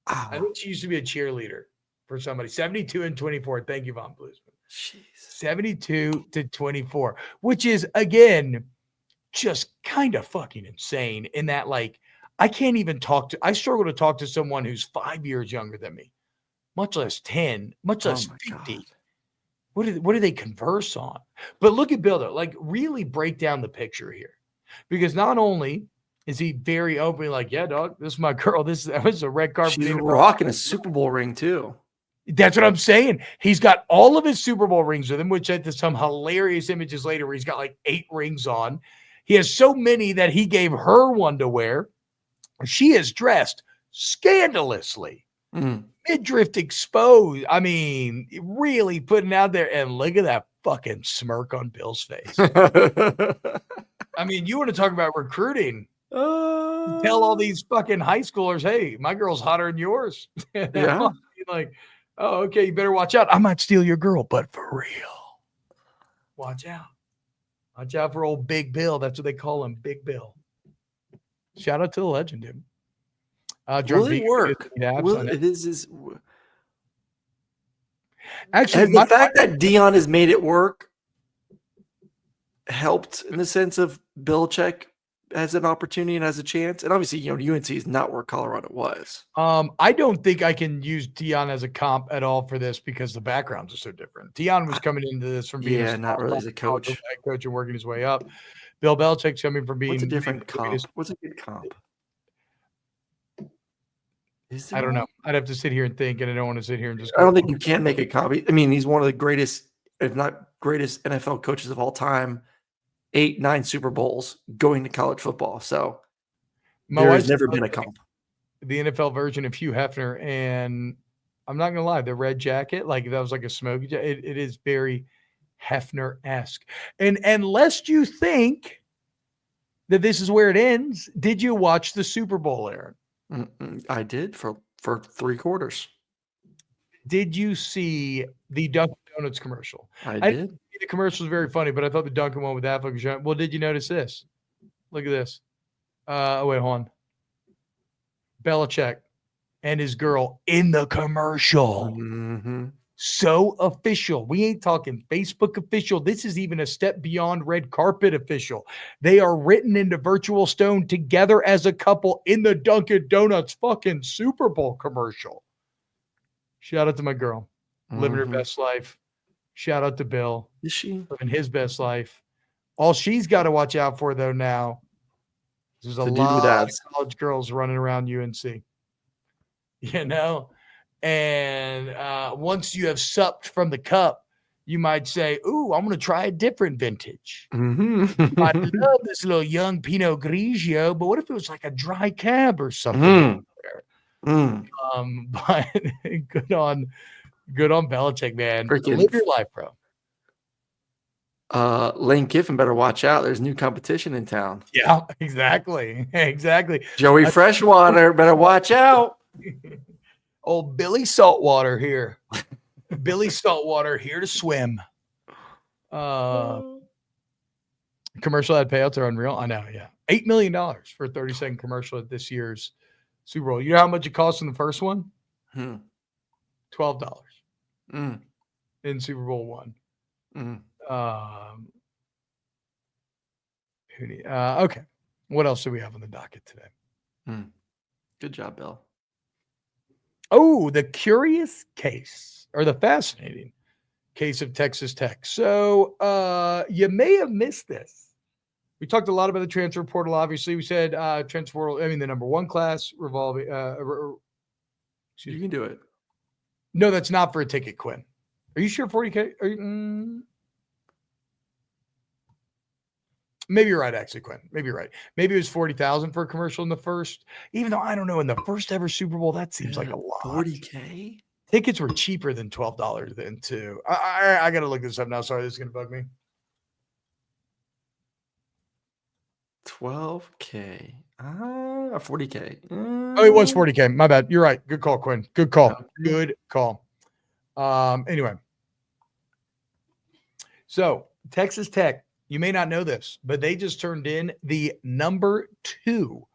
S1: I think she used to be a cheerleader for somebody. 72 and 24. Thank you, Von Bluesman.
S2: Jeez.
S1: 72 to 24, which is again just kind of fucking insane. In that, like, I struggle to talk to someone who's 5 years younger than me, much less 10, much less 50. God. What do they converse on? But look at Bill, though. Like, really break down the picture here, because not only is he very openly like, yeah, dog, this is my girl. This is a red carpet.
S2: She's rocking a Super Bowl ring too.
S1: That's what I'm saying. He's got all of his Super Bowl rings with him, which led to some hilarious images later where he's got like 8 rings on. He has so many that he gave her one to wear. She is dressed scandalously. Midriff exposed. I mean, really putting out there. And look at that fucking smirk on Bill's face. I mean, you want to talk about recruiting. Tell all these fucking high schoolers, hey, my girl's hotter than yours.
S2: Yeah.
S1: Like, oh, okay, you better watch out. I might steal your girl, but for real. Watch out. Watch out for old Big Bill. That's what they call him, Big Bill. Shout out to the legend, dude.
S2: Will it work?
S1: Actually,
S2: has the fact that Deion has made it work helped in the sense of Belichick has an opportunity and has a chance? And obviously, UNC is not where Colorado was.
S1: I don't think I can use Deion as a comp at all for this because the backgrounds are so different. Deion was coming into this from being
S2: not really as a coach
S1: and working his way up. Bill Belichick's coming from being
S2: What's a different comp? What's a good comp?
S1: I don't know. I'd have to sit here and think, and I don't want to sit here and just.
S2: I don't think you can make a comp. I mean, he's one of the greatest, if not greatest, NFL coaches of all time. 8, 9 Super Bowls going to college football. So there has never been a comp.
S1: The NFL version of Hugh Hefner, and I'm not gonna lie, the red jacket, like that was like a smoky jacket. It is very Hefner-esque. And lest you think that this is where it ends, did you watch the Super Bowl, Aaron?
S2: I did for 3 quarters.
S1: Did you see the Dunkin' Donuts commercial?
S2: I did.
S1: The commercial was very funny, but I thought the Dunkin' one with that fucking shot. Well, did you notice this? Look at this. Wait, hold on. Belichick and his girl in the commercial.
S2: Mm-hmm.
S1: So official. We ain't talking Facebook official. This is even a step beyond red carpet official. They are written into virtual stone together as a couple in the Dunkin' Donuts fucking Super Bowl commercial. Shout out to my girl. Living her best life. Shout out to Bill.
S2: Is she?
S1: Living his best life. All she's got to watch out for, though, now, there's a lot of college girls running around UNC. You know? And once you have supped from the cup, you might say, ooh, I'm going to try a different vintage.
S2: Mm-hmm.
S1: I love this little young Pinot Grigio, but what if it was like a dry cab or something? But good on Belichick, man. Live your life, bro.
S2: Lane Kiffin better watch out. There's new competition in town.
S1: Yeah, exactly.
S2: Joey Freshwater better watch out.
S1: Old Billy Saltwater here. Billy Saltwater here to swim. Commercial ad payouts are unreal. I know, yeah. $8 million for a 30-second commercial at this year's Super Bowl. You know how much it cost in the first one? $12 in Super Bowl one. Okay. What else do we have on the docket today?
S2: Good job, Bill.
S1: Oh, the curious case, or the fascinating case of Texas Tech. So you may have missed this. We talked a lot about the transfer portal. Obviously, we said transfer portal. I mean, the number one class revolving.
S2: You can do it.
S1: No, that's not for a ticket, Quinn. Are you sure 40K? Maybe you're right, actually, Quinn. Maybe you're right. Maybe it was 40,000 for a commercial in the first. Even though I don't know, in the first ever Super Bowl, that seems like a lot.
S2: 40K?
S1: Tickets were cheaper than $12 then too. I got to look this up now. Sorry, this is going to bug me.
S2: 12K. 40K.
S1: Oh, it was 40K. My bad. You're right. Good call, Quinn. Good call. Good call. Anyway. So Texas Tech, you may not know this, but they just turned in the number 2.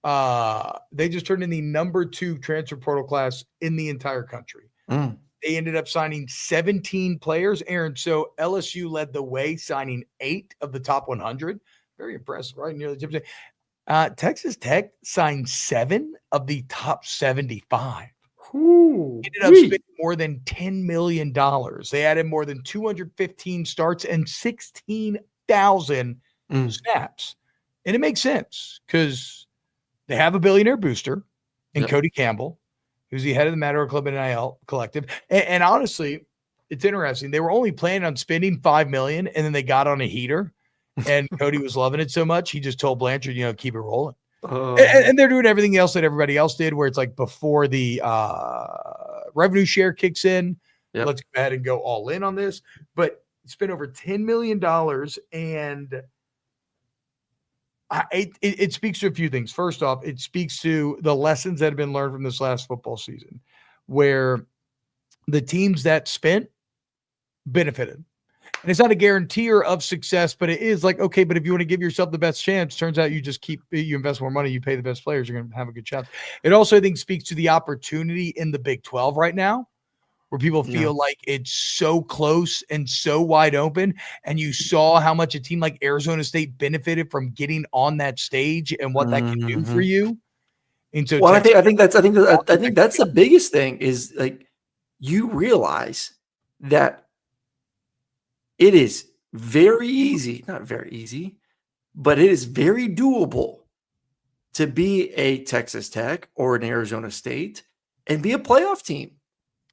S1: They just turned in the number 2 transfer portal class in the entire country. They ended up signing 17 players, Aaron. So LSU led the way, signing 8 of the top 100. Very impressive, right? Nearly 10%. Texas Tech signed 7 of the top 75. Ended up spending more than $10 million. They added more than 215 starts and 16,000 snaps. And it makes sense because they have a billionaire booster in Cody Campbell, who's the head of the Matador Club and NIL collective. And honestly, it's interesting. They were only planning on spending $5 million, and then they got on a heater, and Cody was loving it so much, he just told Blanchard, keep it rolling. And they're doing everything else that everybody else did, where it's like before the revenue share kicks in, let's go ahead and go all in on this. But spent over $10 million, and it speaks to a few things. First off, it speaks to the lessons that have been learned from this last football season, where the teams that spent benefited. And it's not a guarantor of success, but it is like, okay, but if you want to give yourself the best chance, turns out you invest more money, you pay the best players, you're going to have a good chance. It also, I think, speaks to the opportunity in the Big 12 right now, where people feel like it's so close and so wide open. And you saw how much a team like Arizona State benefited from getting on that stage and what that can do for you. And so,
S2: well, I think that's the biggest thing is, like, you realize that it is very easy, not very easy, but it is very doable to be a Texas Tech or an Arizona State and be a playoff team.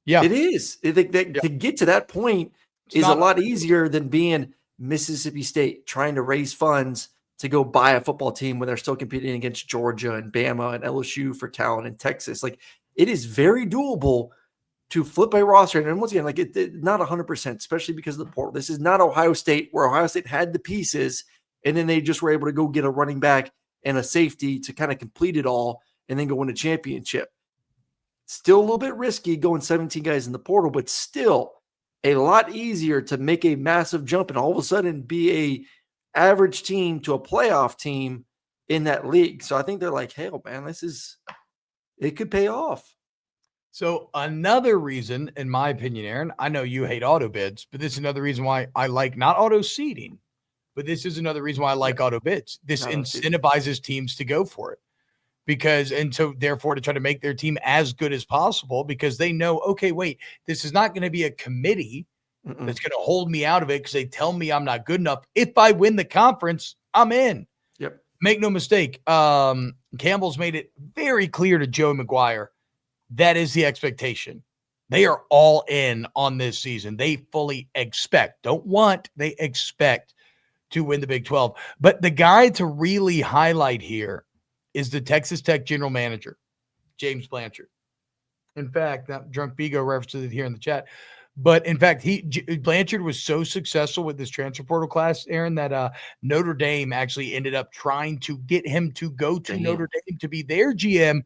S2: Yeah, it is. To get to that point is a lot easier than being Mississippi State trying to raise funds to go buy a football team when they're still competing against Georgia and Bama and LSU for talent in Texas. Like, it is very doable to flip a roster. And once again, like, not 100%, especially because of the portal. This is not Ohio State, where Ohio State had the pieces and then they just were able to go get a running back and a safety to kind of complete it all and then go win a championship. Still a little bit risky going 17 guys in the portal, but still a lot easier to make a massive jump and all of a sudden be a average team to a playoff team in that league. So I think they're like, hey, man, this is it could pay off.
S1: So another reason, in my opinion, Aaron, I know you hate auto bids, but this is another reason why I like not auto seeding, but this is another reason why I like auto bids. This incentivizes teams to go for it so therefore to try to make their team as good as possible, because they know, okay, wait, this is not going to be a committee that's going to hold me out of it because they tell me I'm not good enough. If I win the conference, I'm in.
S2: Yep.
S1: Make no mistake. Campbell's made it very clear to Joe McGuire that is the expectation. They are all in on this season. They fully expect, they expect to win the Big 12. But the guy to really highlight here is the Texas Tech general manager, James Blanchard. In fact, that Drunk Bigo referenced it here in the chat. But in fact, Blanchard was so successful with this transfer portal class, Aaron, that Notre Dame actually ended up trying to get him to go to Notre Dame to be their GM,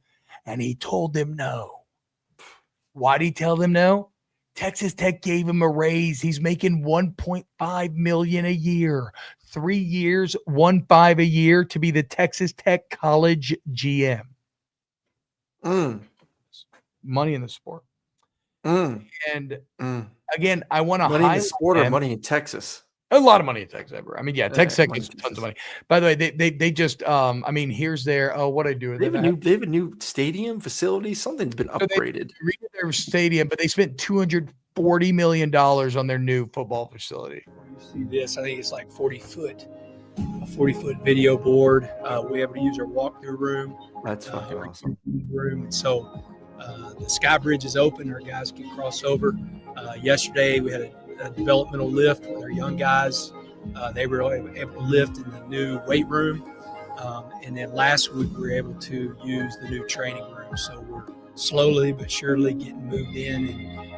S1: and he told them no. Why did he tell them no? Texas Tech gave him a raise. He's making $1.5 million a year, 3 years, 1.5 a year to be the Texas Tech college GM. Money in the sport. And again, I want to
S2: money in the sport or money in Texas.
S1: A lot of money in Texas. I mean, Texas Tech gets tons of money. By the way, they just here's their what I do.
S2: They have a new stadium facility. Something's been upgraded.
S1: They redid their stadium, but they spent $240 million on their new football facility.
S5: You see this? I think it's like 40-foot video board. We're able to use our walkthrough room.
S2: That's fucking awesome.
S5: Room. And so the Sky Bridge is open. Our guys can cross over. Yesterday we had a developmental lift with our young guys. They were able to lift in the new weight room. And then last week we were able to use the new training room. So we're slowly but surely getting moved in,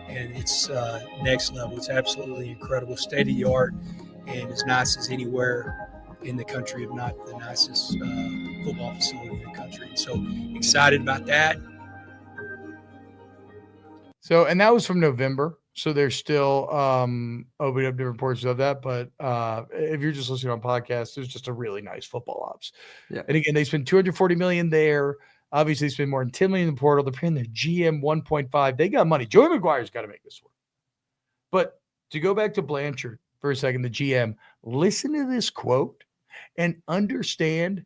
S5: and it's next level. It's absolutely incredible, state of the art, and as nice as anywhere in the country, if not the nicest football facility in the country. So excited about that.
S1: So, and that was from November. So they're still opening up different portions of that. But if you're just listening on podcasts, there's just a really nice football ops.
S2: Yeah.
S1: And again, they spent $240 million there. Obviously, they spend more than $10 million in the portal. They're paying their GM 1.5. They got money. Joey McGuire's got to make this work. But to go back to Blanchard for a second, the GM, listen to this quote and understand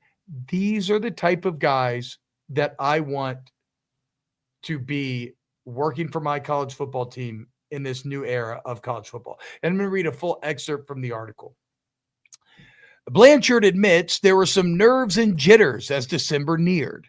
S1: these are the type of guys that I want to be working for my college football team in this new era of college football. And I'm going to read a full excerpt from the article. Blanchard admits there were some nerves and jitters as December neared,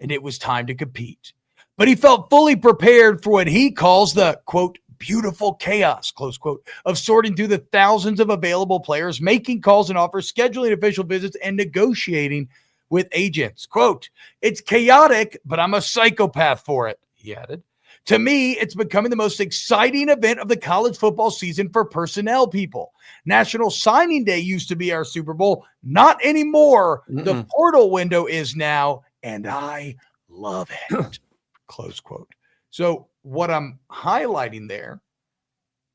S1: and it was time to compete. But he felt fully prepared for what he calls the, quote, beautiful chaos, close quote, of sorting through the thousands of available players, making calls and offers, scheduling official visits, and negotiating with agents. Quote, it's chaotic, but I'm a psychopath for it, he added. To me, it's becoming the most exciting event of the college football season for personnel people. National Signing Day used to be our Super Bowl. Not anymore. The portal window is now, and I love it. Close quote. So what I'm highlighting there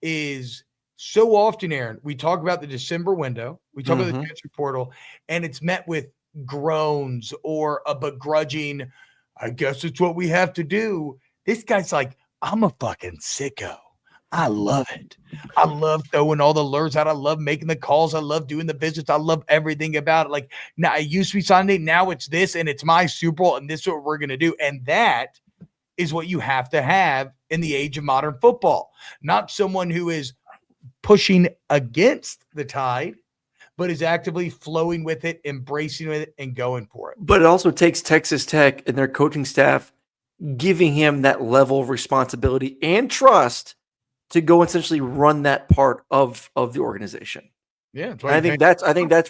S1: is so often, Aaron, we talk about the December window. We talk about the transfer portal, and it's met with groans or a begrudging, I guess it's what we have to do. This guy's like, I'm a fucking sicko. I love it. I love throwing all the lures out. I love making the calls. I love doing the visits. I love everything about it. Like, now it used to be Sunday. Now it's this, and it's my Super Bowl, and this is what we're going to do. And that is what you have to have in the age of modern football. Not someone who is pushing against the tide, but is actively flowing with it, embracing it, and going for it.
S2: But it also takes Texas Tech and their coaching staff giving him that level of responsibility and trust to go essentially run that part of the organization.
S1: Yeah,
S2: I think that's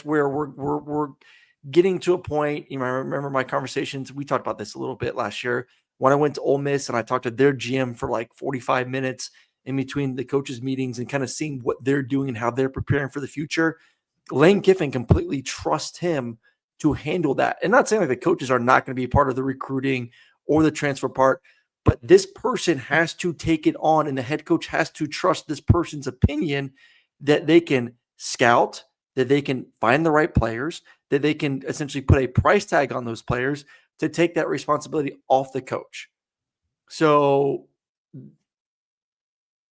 S2: where we're getting to a point. You know, I remember my conversations. We talked about this a little bit last year when I went to Ole Miss and I talked to their GM for like 45 minutes in between the coaches' meetings and kind of seeing what they're doing and how they're preparing for the future. Lane Kiffin completely trusts him to handle that. And not saying like the coaches are not going to be part of the recruiting or the transfer part, but this person has to take it on, and the head coach has to trust this person's opinion that they can scout, that they can find the right players, that they can essentially put a price tag on those players to take that responsibility off the coach. So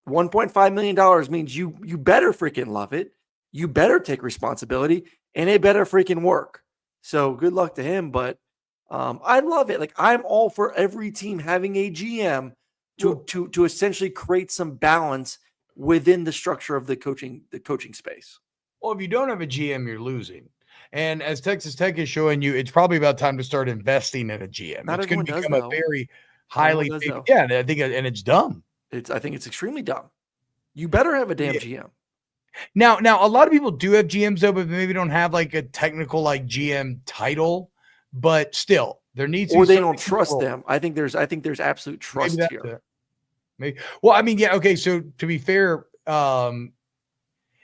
S2: $1.5 million means you better freaking love it. You better take responsibility, and it better freaking work. So good luck to him. But I love it. Like, I'm all for every team having a GM to essentially create some balance within the structure of the coaching space.
S1: Well, if you don't have a GM, you're losing. And as Texas Tech is showing you, it's probably about time to start investing in a GM.
S2: Not
S1: it's going
S2: everyone
S1: to
S2: does,
S1: become a
S2: though.
S1: very
S2: Not
S1: highly
S2: everyone does, though.
S1: yeah, I think, and it's dumb.
S2: I think it's extremely dumb. You better have a damn GM.
S1: Now, a lot of people do have GMs though, but maybe don't have like a technical like GM title. But still, there needs to
S2: Or
S1: be
S2: they don't trust them. I think there's absolute trust
S1: maybe
S2: here.
S1: Maybe. Well, I mean, yeah, okay. So to be fair,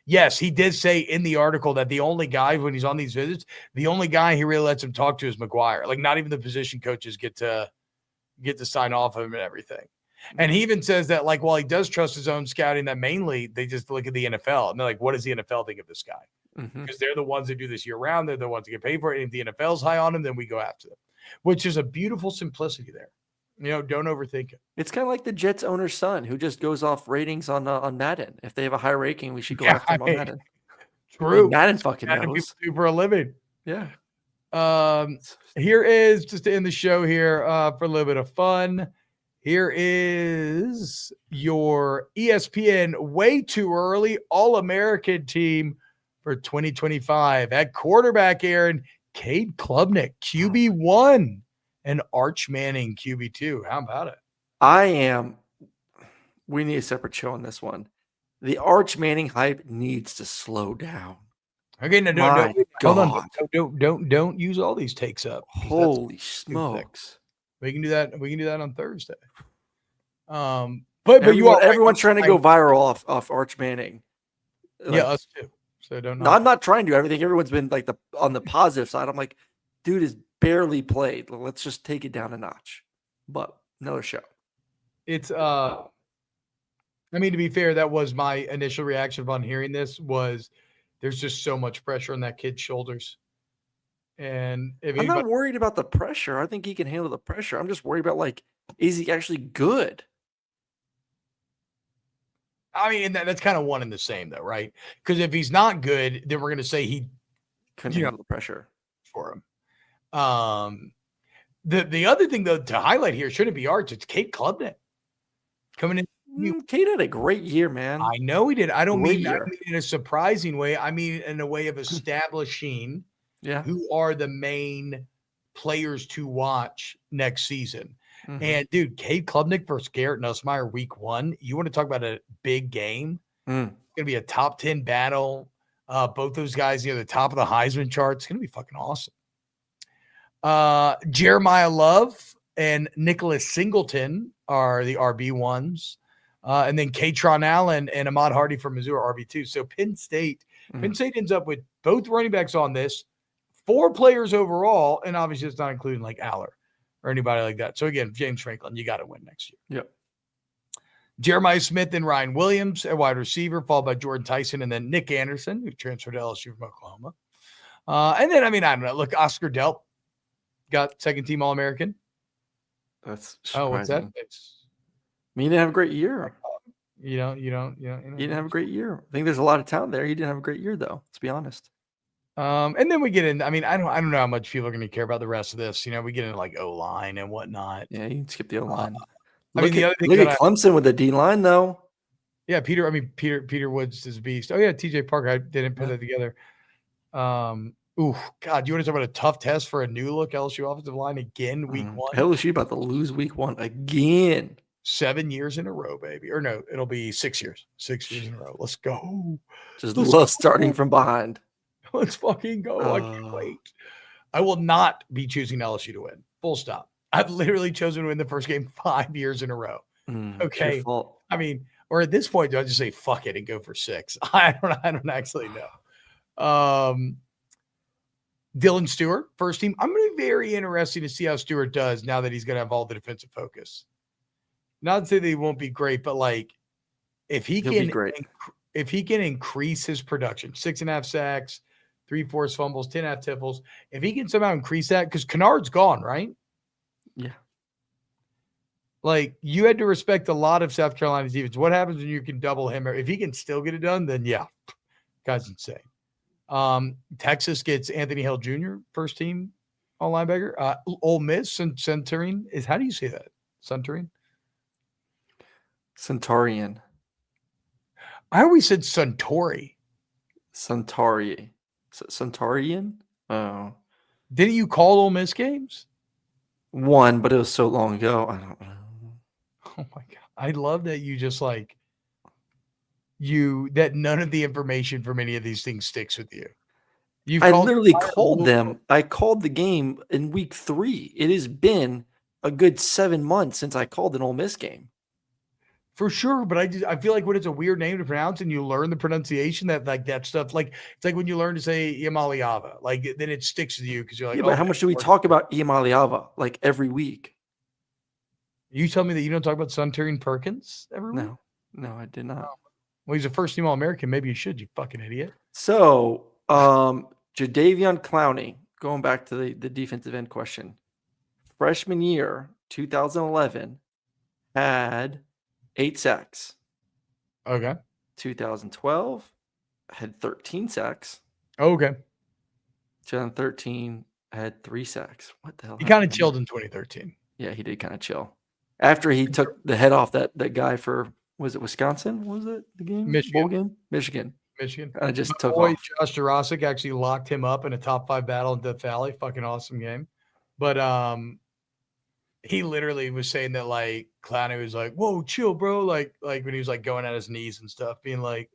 S1: yes, he did say in the article that the only guy when he's on these visits, the only guy he really lets him talk to is McGuire. Like, not even the position coaches get to sign off of him and everything. And he even says that, like, while he does trust his own scouting, that mainly they just look at the NFL and they're like, what does the NFL think of this guy? Because they're the ones that do this year round. They're the ones that get paid for it. And if the NFL's high on him, then we go after them, which is a beautiful simplicity there. You know, don't overthink it.
S2: It's kind of like the Jets owner's son who just goes off ratings on Madden. If they have a high ranking, we should go after them on Madden.
S1: True.
S2: Madden fucking
S1: Madden
S2: knows.
S1: people do for a living.
S2: Yeah.
S1: Here is, just to end the show here for a little bit of fun. Here is your ESPN way too early All-American team for 2025. At quarterback, Aaron, Cade Klubnik, QB1, and Arch Manning, QB2. How about it?
S2: We need a separate show on this one. The Arch Manning hype needs to slow down.
S1: Okay, no, hold on. Don't use all these takes up.
S2: Holy smokes.
S1: We can do that. We can do that on Thursday. But
S2: everyone's trying to go viral off Arch Manning.
S1: Yeah, us too. So don't.
S2: No, I'm not trying to. Everything. Everyone's been like on the positive side. I'm like, dude is barely played. Let's just take it down a notch. But another show.
S1: It's I mean, to be fair, that was my initial reaction upon hearing this. Was there's just so much pressure on that kid's shoulders. And
S2: I'm not worried about the pressure. I think he can handle the pressure. I'm just worried about, like, is he actually good?
S1: I mean, and that's kind of one and the same, though, right? Because if he's not good, then we're going to say he
S2: couldn't handle the pressure
S1: for him. The other thing, though, to highlight here shouldn't be Arch. It's Cade Klubnik coming in.
S2: Cade had a great year, man.
S1: I know he did. I don't mean in a surprising way. I mean in a way of establishing who are the main players to watch next season. And dude, Cade Klubnik versus Garrett Nussmeier week 1. You want to talk about a big game? It's gonna be a top 10 battle. Both those guys near the top of the Heisman charts. It's gonna be fucking awesome. Jeremiah Love and Nicholas Singleton are the RB1s. And then Katron Allen and Ahmad Hardy from Missouri RB2. So Penn State ends up with both running backs on this, 4 players overall, and obviously it's not including like Aller or anybody like that. So again, James Franklin, you got to win next year.
S2: Yep.
S1: Jeremiah Smith and Ryan Williams at wide receiver, followed by Jordan Tyson, and then Nick Anderson, who transferred to LSU from Oklahoma. And then, I mean, I don't know. Look, Oscar Delp got second team All-American.
S2: That's
S1: surprising. What's that?
S2: He didn't have a great year.
S1: You don't.
S2: He didn't have a great year. I think there's a lot of talent there. He didn't have a great year, though. Let's be honest.
S1: And then we get in. I mean, I don't know how much people are going to care about the rest of this. You know, we get into like O-line and whatnot.
S2: Yeah, you can skip the O-line.
S1: Look at
S2: Clemson with the D-line, though.
S1: Yeah, Peter Woods is a beast. Oh yeah, TJ Parker. I didn't put that together. Ooh, God, you want to talk about a tough test for a new look LSU offensive line again, week 1?
S2: LSU about to lose week 1 again.
S1: 7 years in a row, baby. Or no, it'll be 6 years. 6 years in a row. Let's go.
S2: Love starting from behind.
S1: Let's fucking go. I can't wait. I will not be choosing LSU to win. Full stop. I've literally chosen to win the first game 5 years in a row. Okay. I mean, or at this point, do I just say fuck it and go for 6? I don't actually know. Dylan Stewart, first team. I'm going to be very interested to see how Stewart does now that he's going to have all the defensive focus. Not to say that he won't be great, but like if he can increase his production, 6.5 sacks, 3 forced fumbles, 10.5 tiffles, if he can somehow increase that, because Kennard's gone, right?
S2: Yeah.
S1: Like, you had to respect a lot of South Carolina's defense. What happens when you can double him? If he can still get it done, then yeah, guy's insane. Texas gets Anthony Hill Jr., first team all linebacker. Ole Miss and Centurion is, how do you say that? Centurion?
S2: Centaurian.
S1: I always said Suntory.
S2: Centauri. Centaurian? Oh.
S1: Didn't you call Ole Miss games?
S2: One, but it was so long ago. I don't know.
S1: Oh my God. I love that you just like that none of the information from any of these things sticks with you.
S2: I literally called them. I called the game in week 3. It has been a good 7 months since I called an Ole Miss game.
S1: For sure, but I feel like when it's a weird name to pronounce and you learn the pronunciation, that stuff, like it's like when you learn to say Yamaliava, like then it sticks with you because you're like,
S2: Yeah, but how much do we talk about Iamaliava like every week?
S1: You tell me that you don't talk about Sunturn Perkins every week?
S2: No, I did not.
S1: Well, he's a first team All-American. Maybe you should, you fucking idiot.
S2: So, Jadeveon Clowney, going back to the defensive end question, freshman year, 2011, had 8 sacks.
S1: Okay.
S2: 2012 had 13 sacks.
S1: Okay.
S2: 2013 had 3 sacks. What the hell?
S1: He kind of chilled in 2013.
S2: Yeah, he did kind of chill. After he took the head off that guy for, was it Wisconsin? Was it the game?
S1: Michigan.
S2: Bowl game? Michigan.
S1: Kind
S2: of just
S1: My
S2: took
S1: boy,
S2: off.
S1: Josh Jurasic actually locked him up in a top 5 battle in Death Valley. Fucking awesome game. But he literally was saying that like Clowney was like, "Whoa, chill, bro!" Like when he was like going at his knees and stuff, being like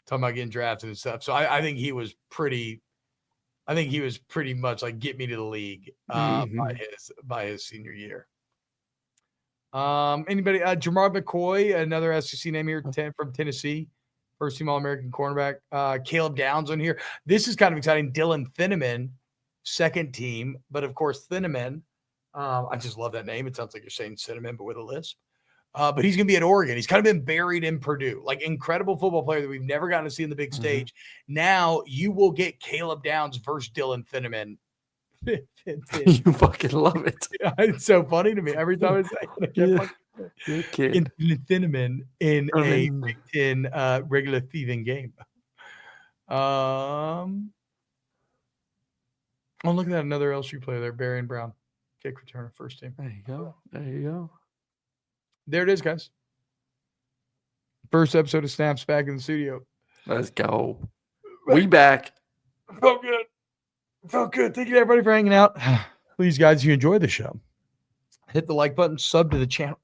S1: talking about getting drafted and stuff. So I think he was pretty. I think he was pretty much like get me to the league by his senior year. Anybody? Jamar McCoy, another SEC name here, from Tennessee, first team All-American cornerback. Caleb Downs on here. This is kind of exciting. Dylan Thieneman, second team, but of course Thieneman. I just love that name. It sounds like you're saying cinnamon, but with a lisp. But he's going to be at Oregon. He's kind of been buried in Purdue, like incredible football player that we've never gotten to see in the big stage. Now you will get Caleb Downs versus Dylan Thieneman.
S2: You fucking love it.
S1: Yeah, it's so funny to me every time I say it. Thieneman in a Big Ten regular thieving game. Oh, look at that, another LSU player there, Barry and Brown, kick returner, first team.
S2: There you go. There you go.
S1: There it is, guys. First episode of Snaps back in the studio.
S2: Let's go. We back.
S1: Felt good. Felt good. Thank you, everybody, for hanging out. Please, guys, if you enjoy the show, hit the like button, sub to the channel.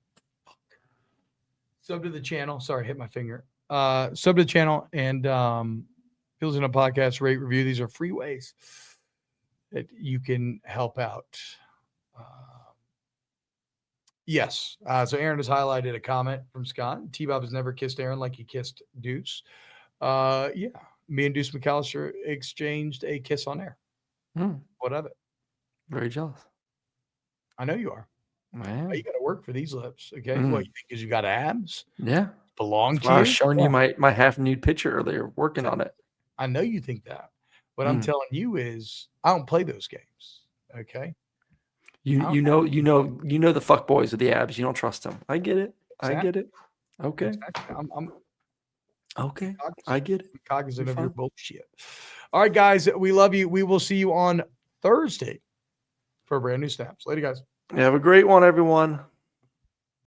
S1: Sub to the channel. Sorry, hit my finger. Sub to the channel and Feels in a Podcast, rate, review. These are free ways that you can help out. Yes. So Aaron has highlighted a comment from Scott. Tbob has never kissed Aaron like he kissed Deuce. Yeah. Me and Deuce McAllister exchanged a kiss on air. What of it?
S2: Very jealous.
S1: I know you are.
S2: Man.
S1: You got to work for these lips. Okay. What, you think because you got abs?
S2: Yeah.
S1: Belong to you?
S2: I was showing you my half nude picture earlier, working on it.
S1: I know you think that. What I'm telling you is I don't play those games. Okay.
S2: You know the fuck boys with the abs. You don't trust them. I get it.
S1: Exactly.
S2: I get it. Okay.
S1: Exactly. I'm
S2: okay. I get it.
S1: Cognizant of your bullshit. All right, guys. We love you. We will see you on Thursday for a brand new Snaps. Later, guys.
S2: Have a great one, everyone.